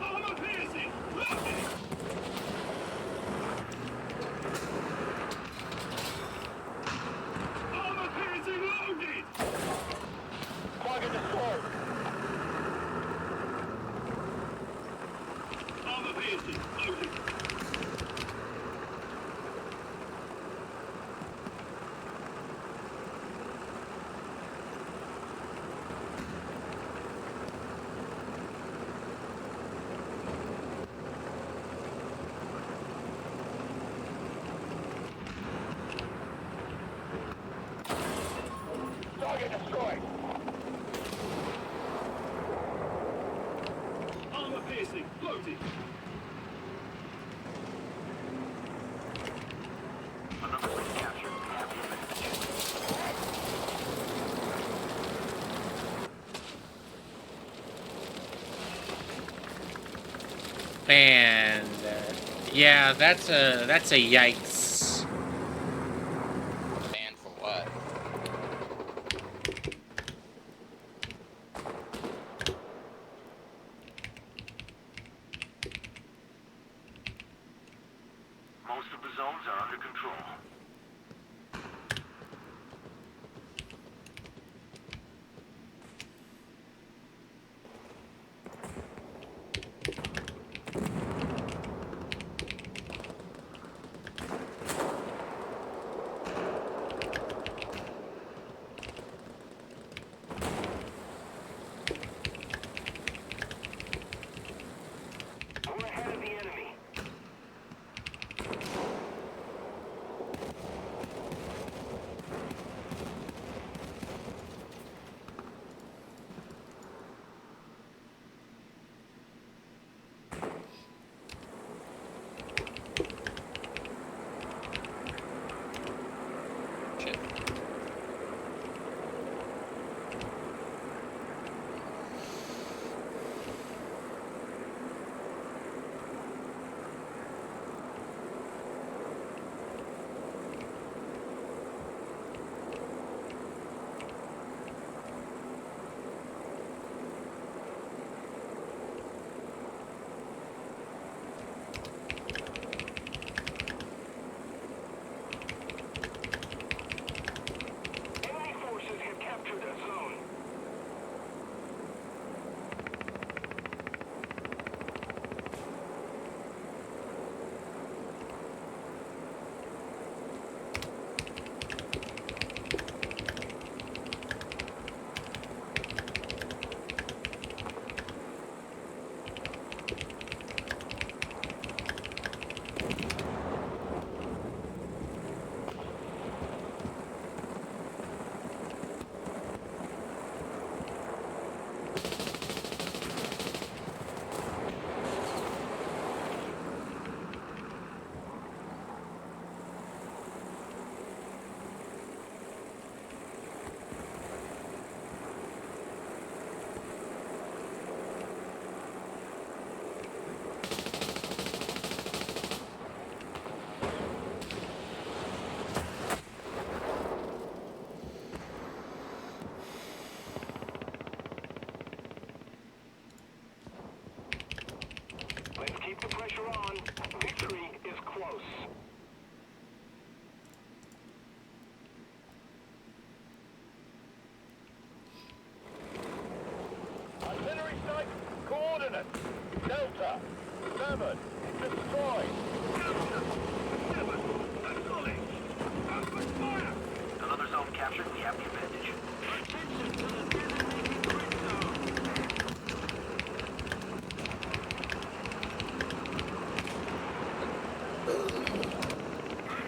Armor piercing, loaded. And yeah, that's a yikes. Banned for what? Most of the zones are under control. Coordinates. Delta. 7. Destroy. Delta. 7. Acknowledge. Open fire. Another zone captured. We have the advantage.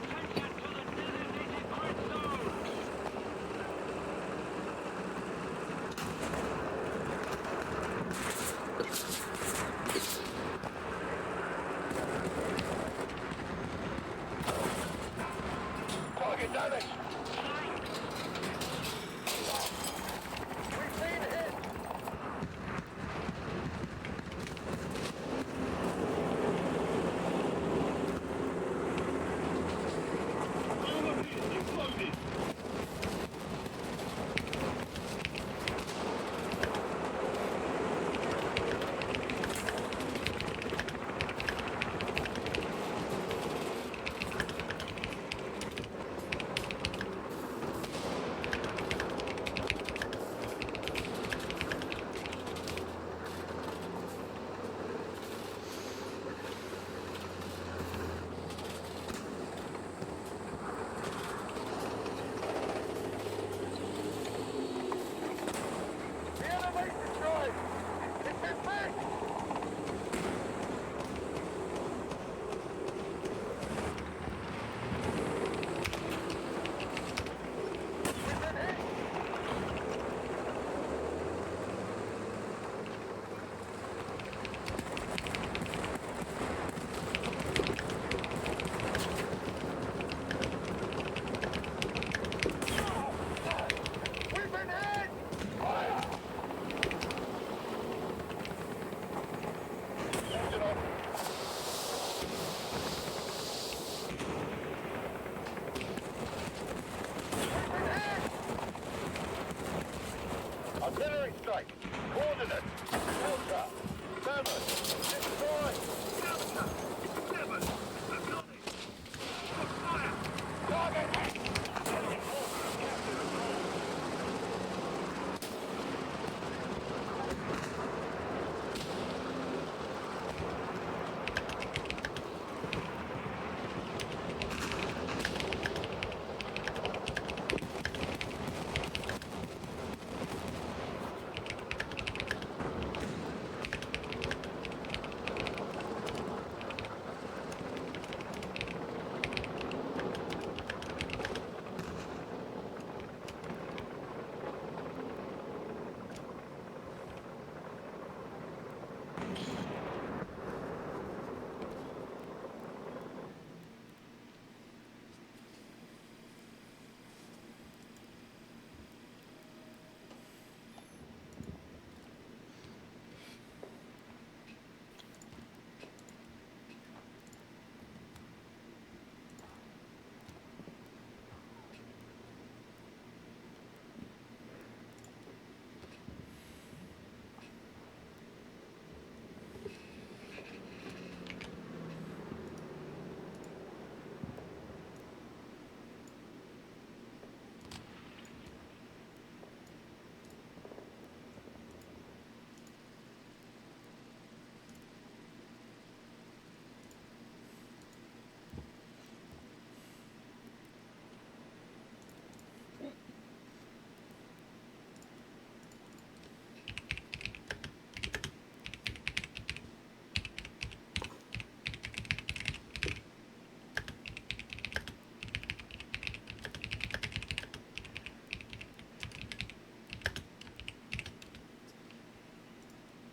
Attention to the designated grid zone. Target damage! We've seen a hit! Armor is exploded! The enemy's destroyed! It's been fixed! We've been hit! We've been hit! Fire! Engine off. We've been hit! Artillery strike. Coordinates. Delta. 7. Destroy. Delta. 7. Acknowledge. Open fire. Target.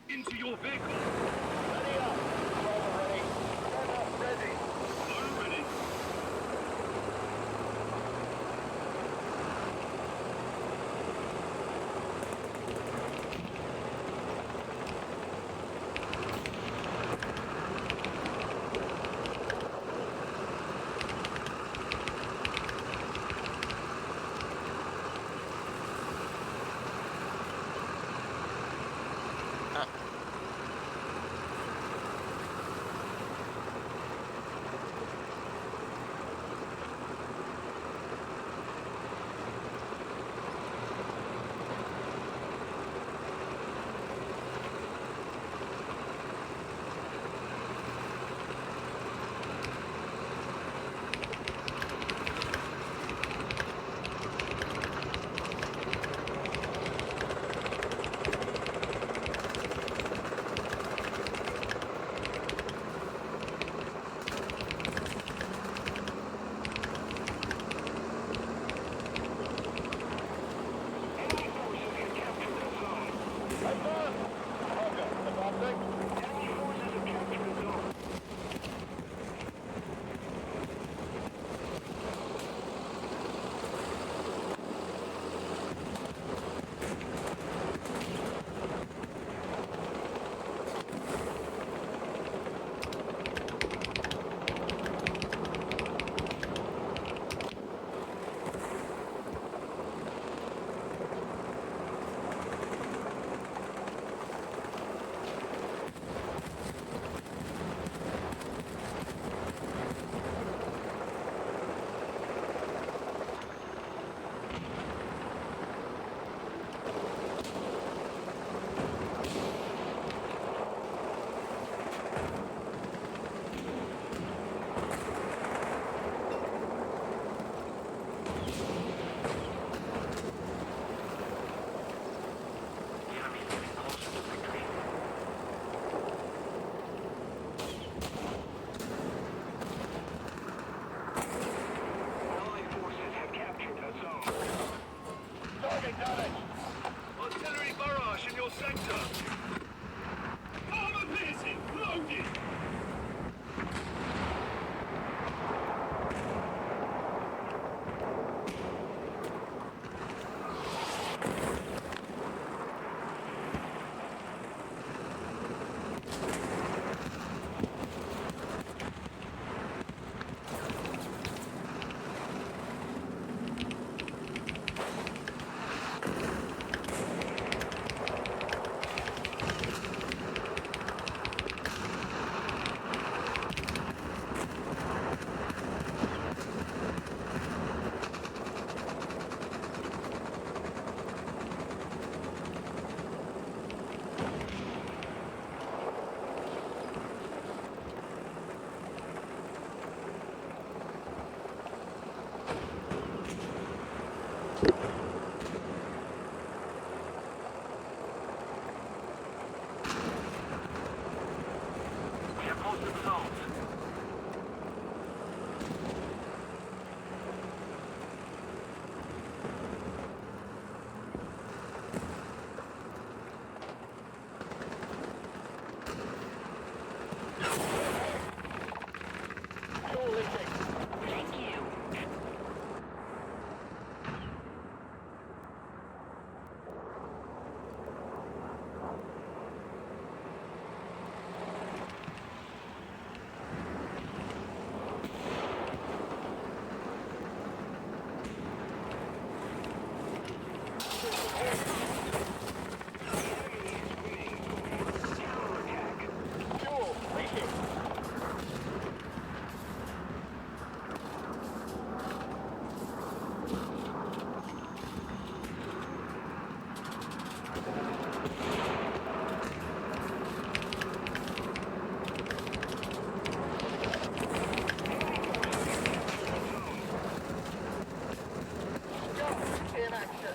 Into your vehicle! Ready up! Roll ready! Gun up ready! Load ready! sector. Armor piercing loaded. We have posted the zones. Fuel leaking. Thank you. Fuel leaking. Gun in action.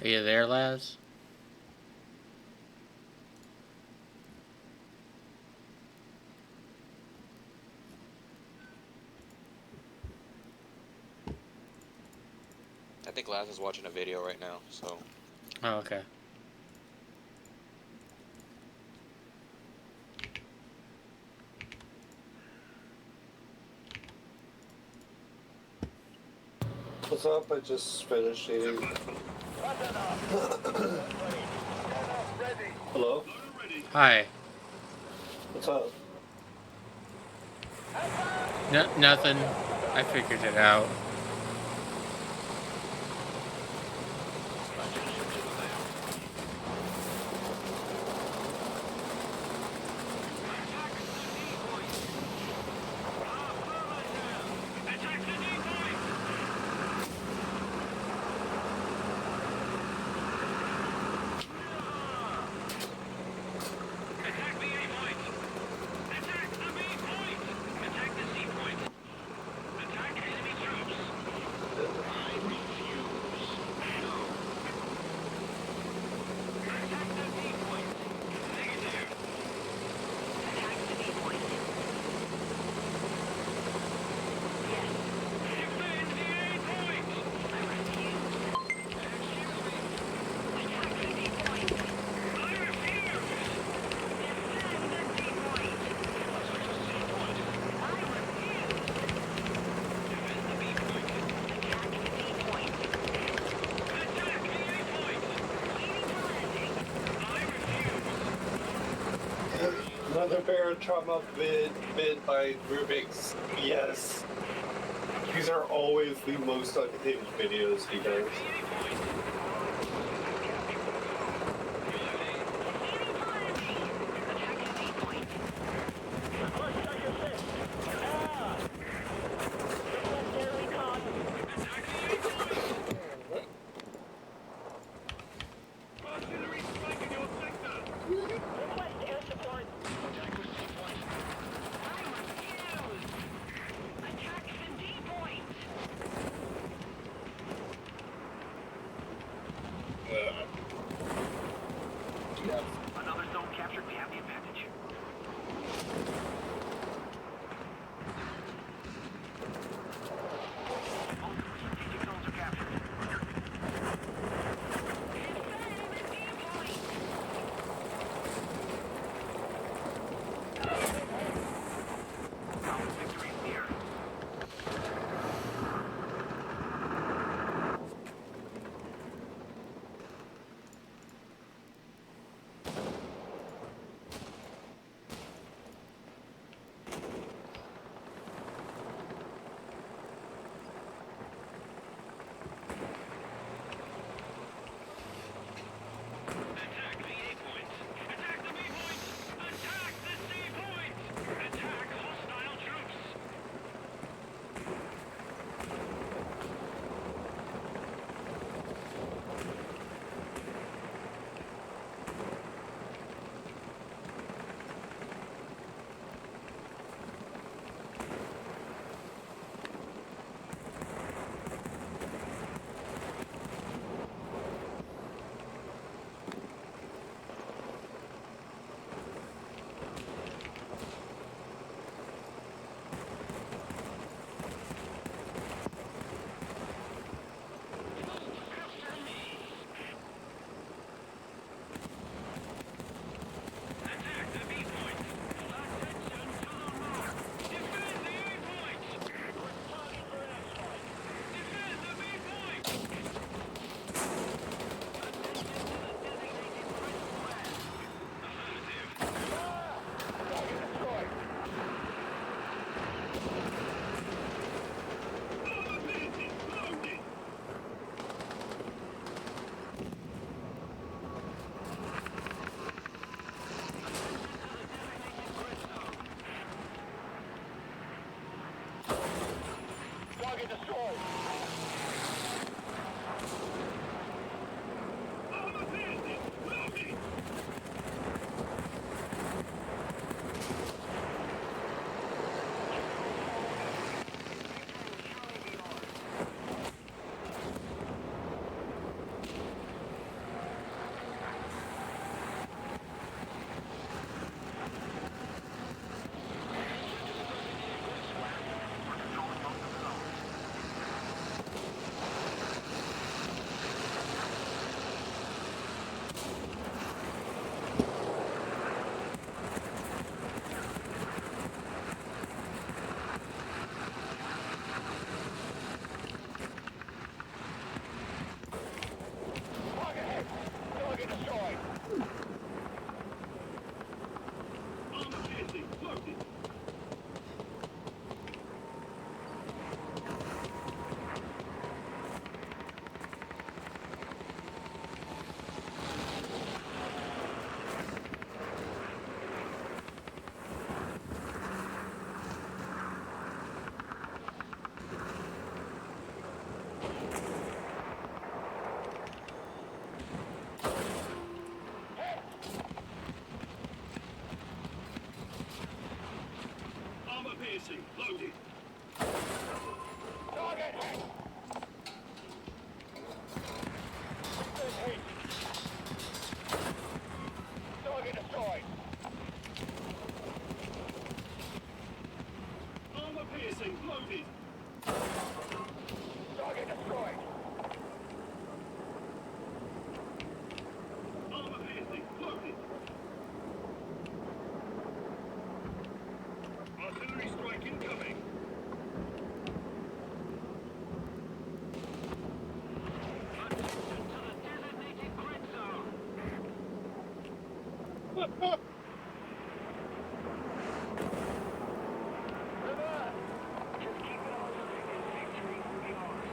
Are you there, Laz? I think Laz is watching a video right now, so Oh, okay. What's up? I just finished eating. Hello? Hi. What's up? Nothing. I figured it out. Another Barotrauma vid by Rubik's. Yes. These are always the most unhinged videos he does. Another zone captured. We have the advantage. Multiple strategic zones are captured. Our victory is near. Target destroyed. Relax. Just keep it on and victory will be ours.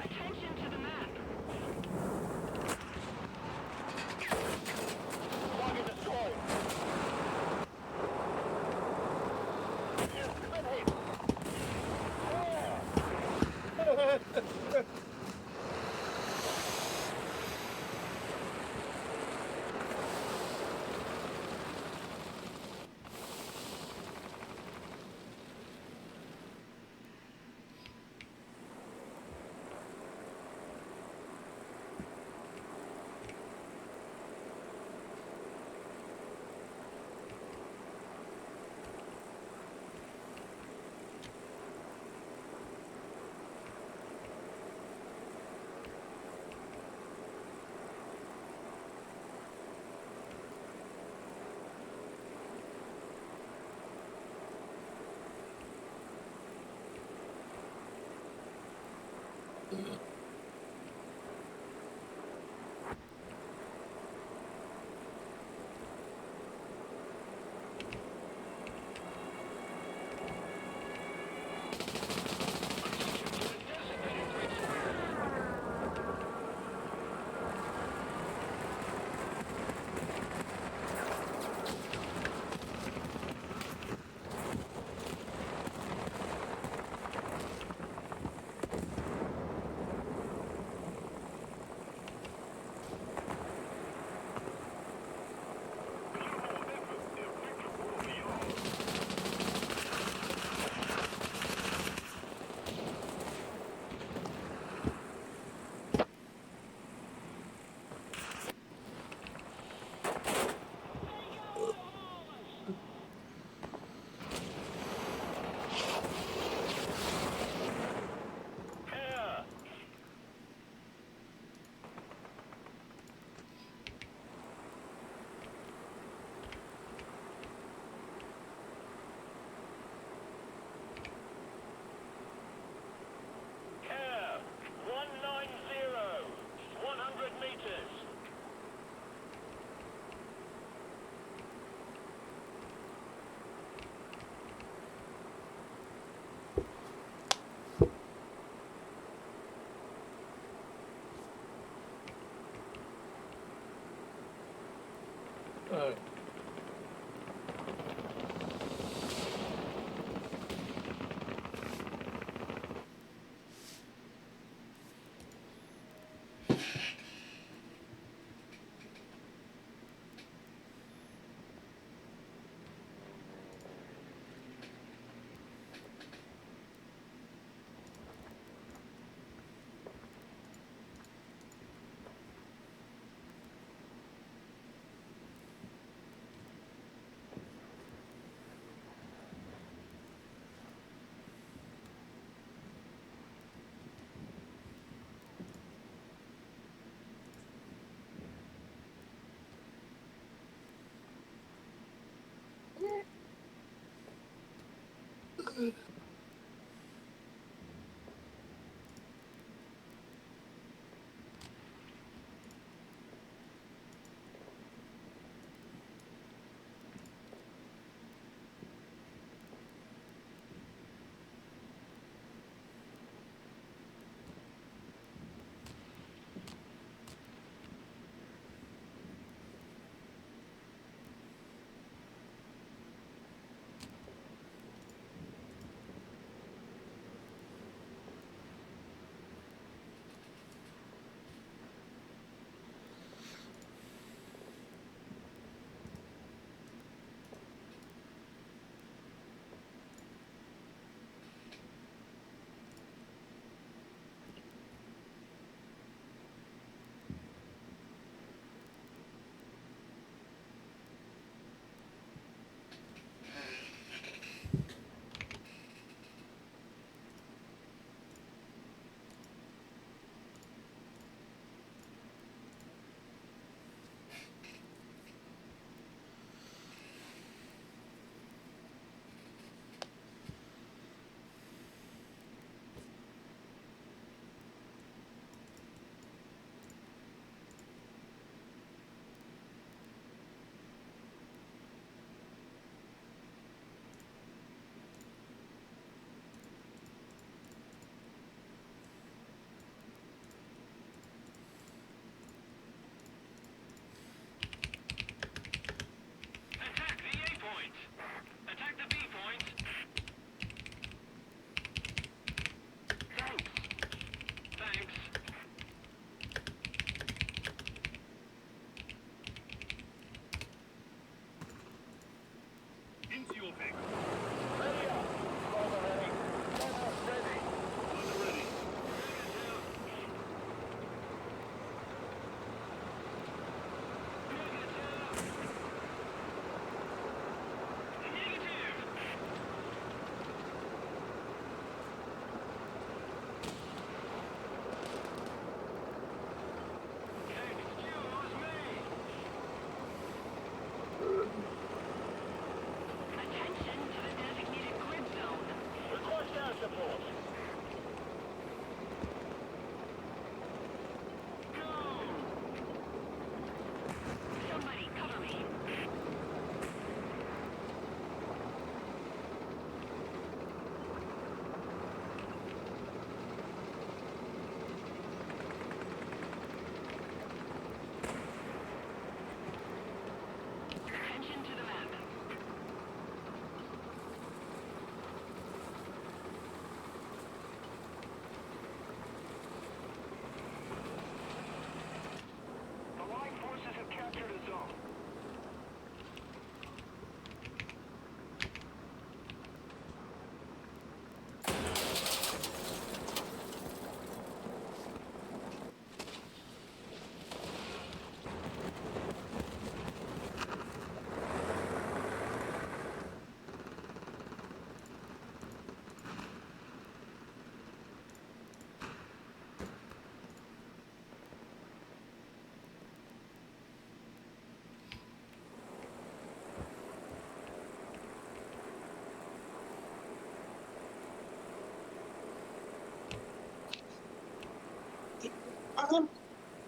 Attention to the map. Target destroyed. Good hit. Here. Care, 190, 100 meters. Uh,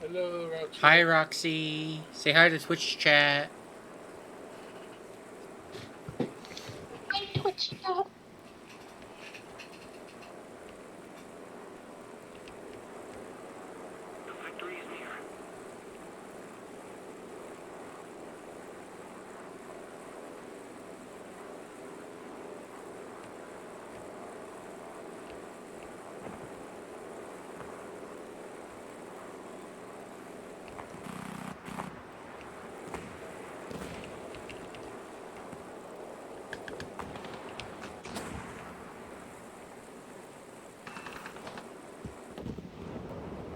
Hello, Roxy. Hi, Roxy. Say hi to Twitch chat. Hi, Twitch chat. The victory is near.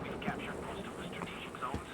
We've captured most of the strategic zones.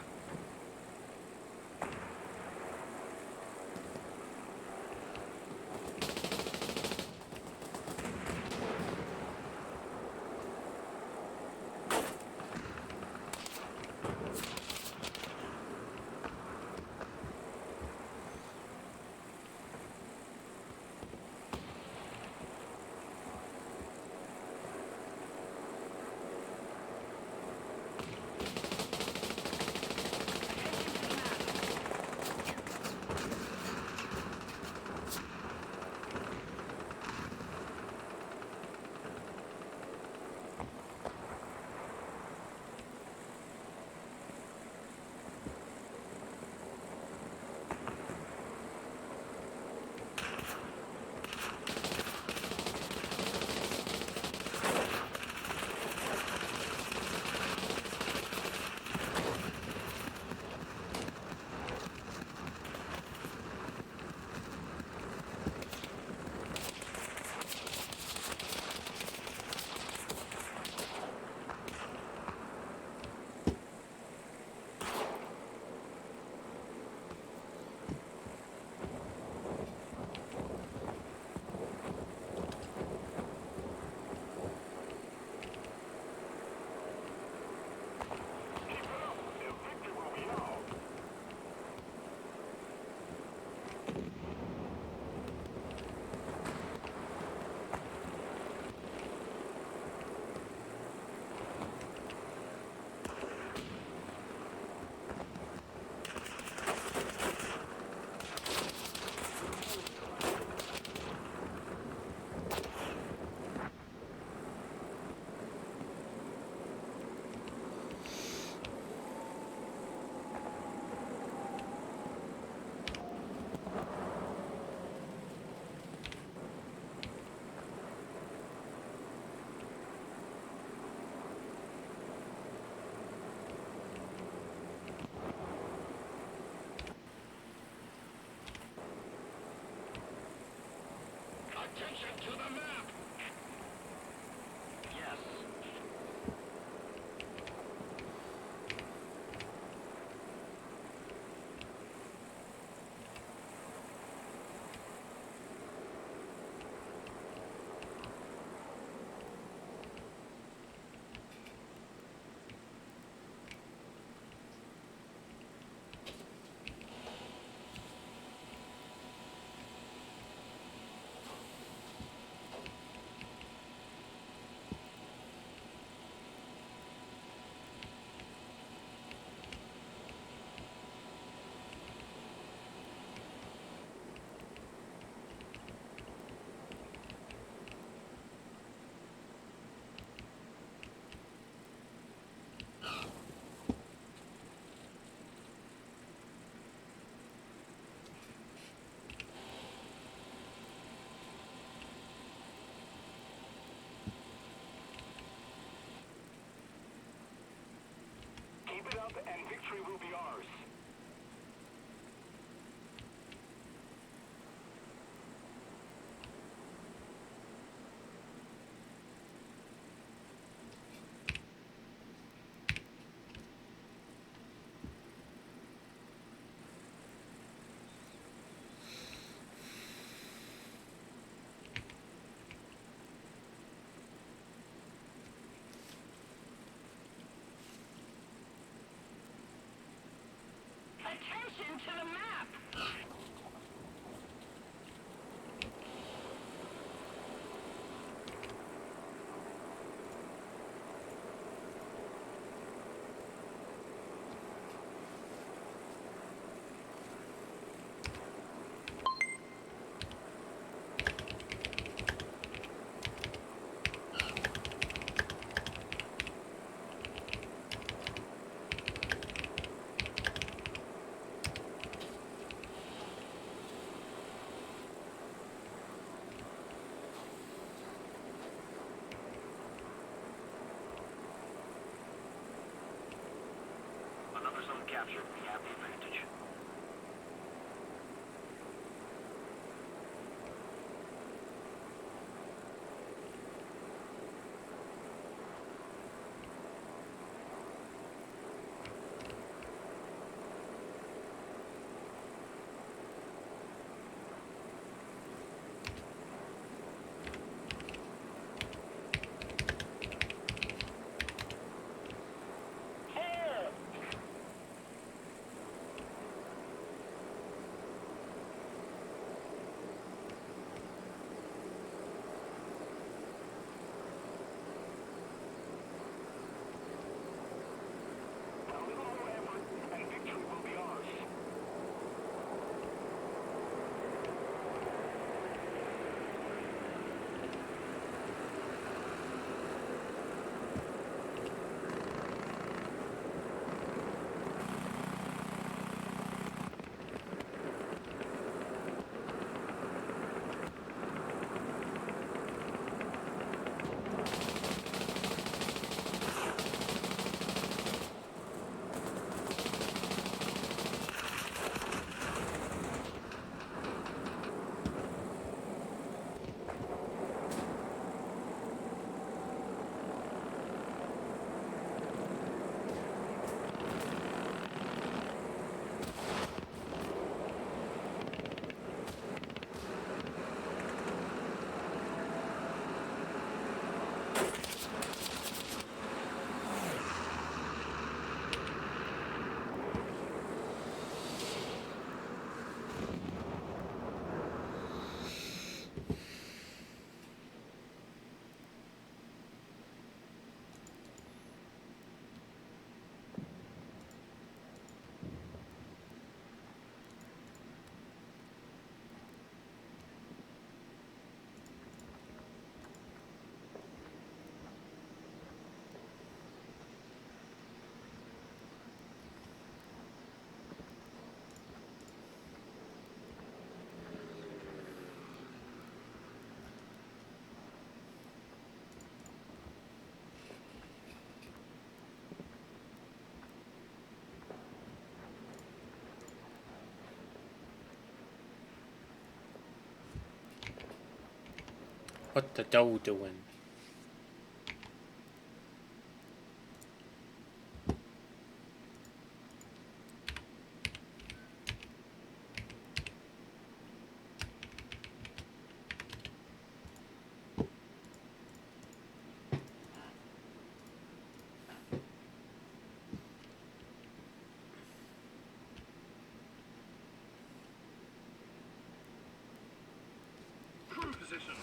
Attention to the map! Yes. Keep it up and victory will be ours. Attention to the map! captured, we have the advantage. What the dough doing? Crew position.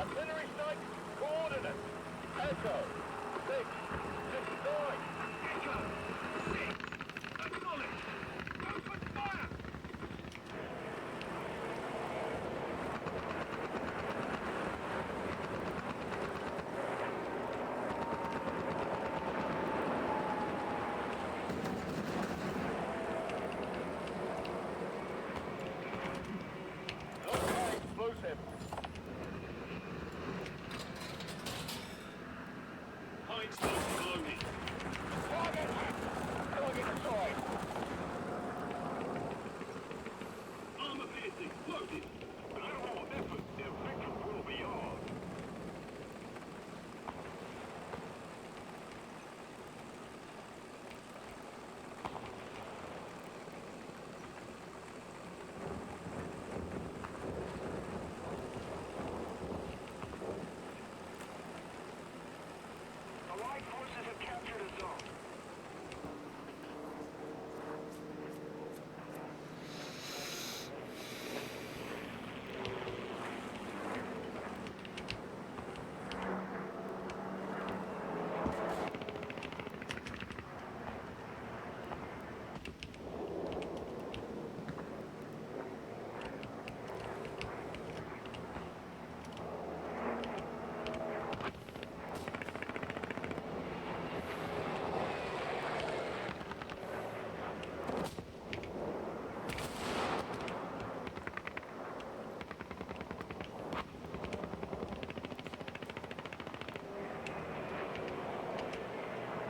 Artillery strike, coordinates. Echo, 6, destroy. Echo, 6, acknowledged. Open fire. Low explosive. High explosive loaded. Target hit. Target destroyed. Armor piercing loaded. A little more effort, the victory will be yours. Allied forces have captured a zone.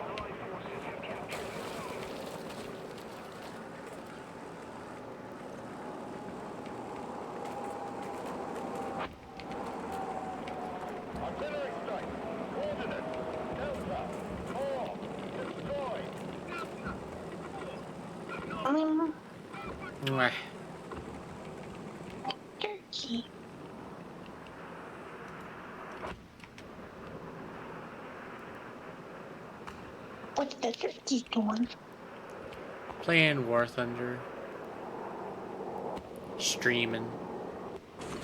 Allied forces have captured a zone. Artillery strike. Coordinates. Delta. Core. Destroy. Mwah. Turkey. What's the turkey doing? Playing War Thunder. Streaming.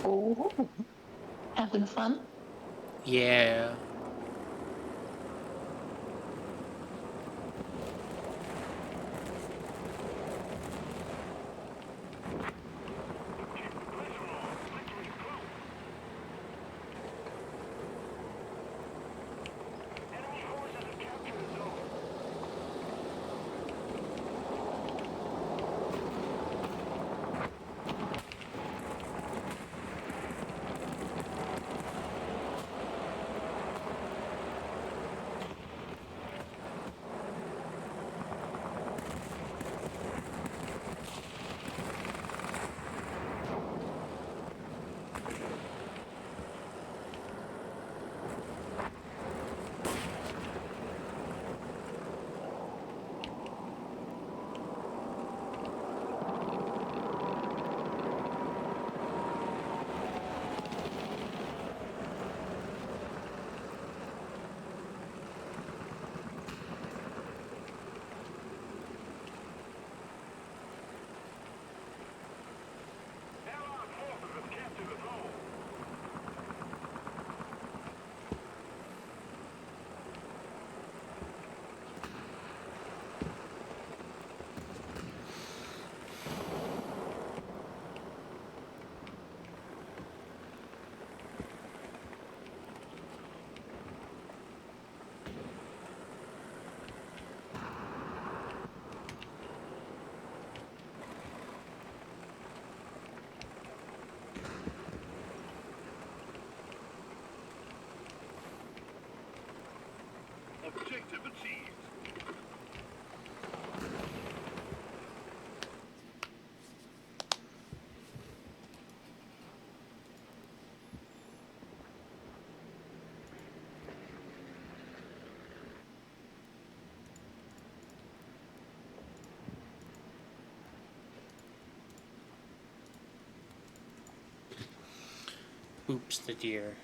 Oh, having fun? Yeah. Enemy forces have captured a zone. Allied forces have captured a zone. Objective achieved. Oops, the deer.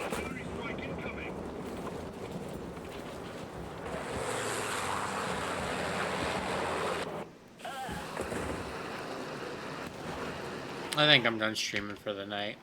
Artillery strike incoming. I think I'm done streaming for the night.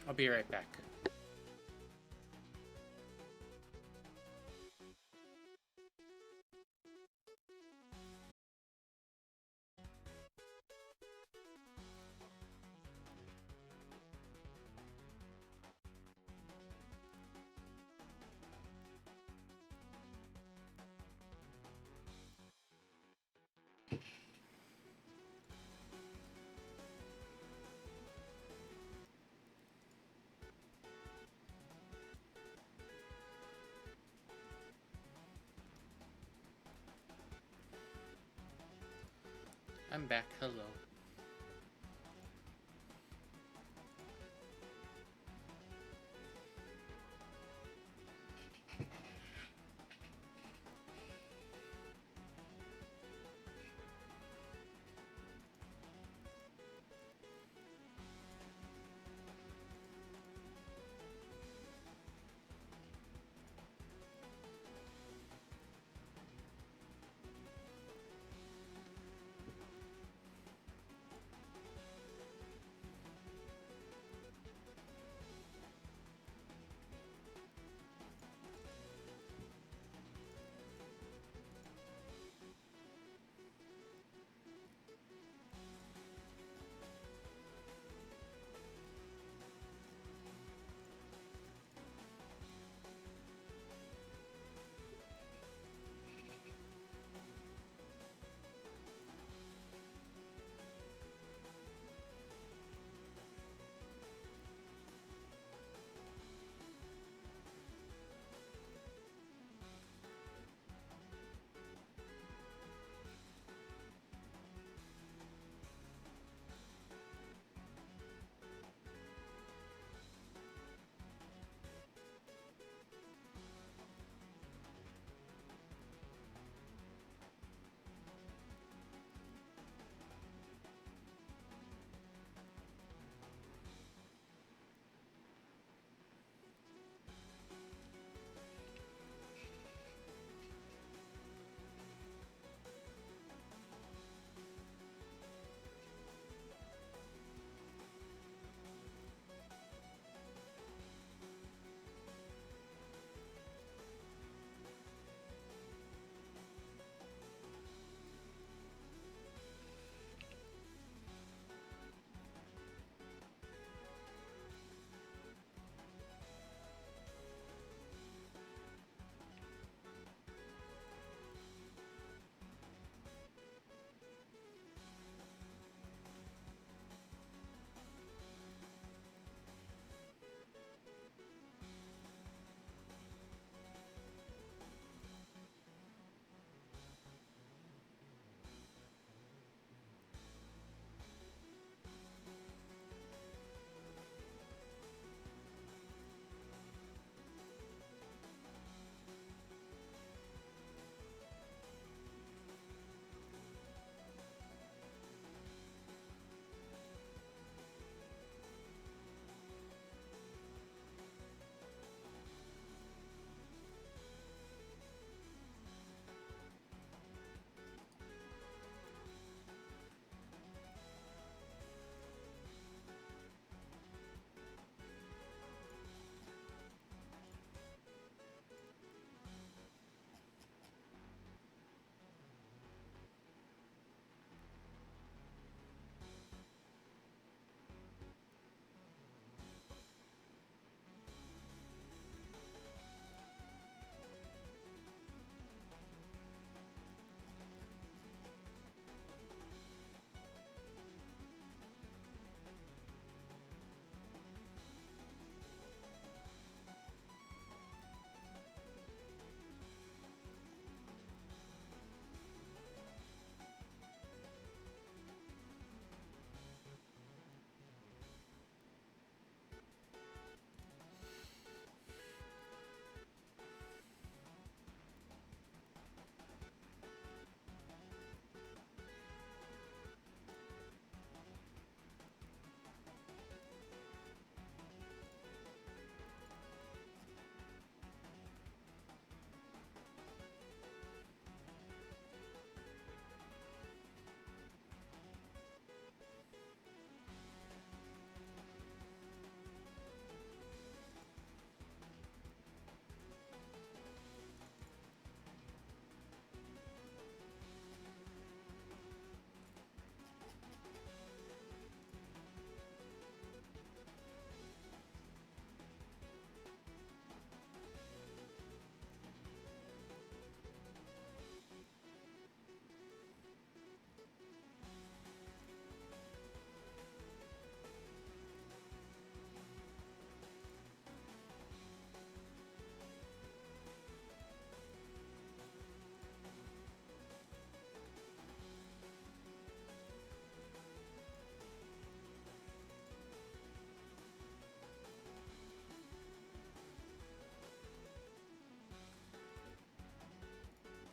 I'll be right back. I'm back. Hello.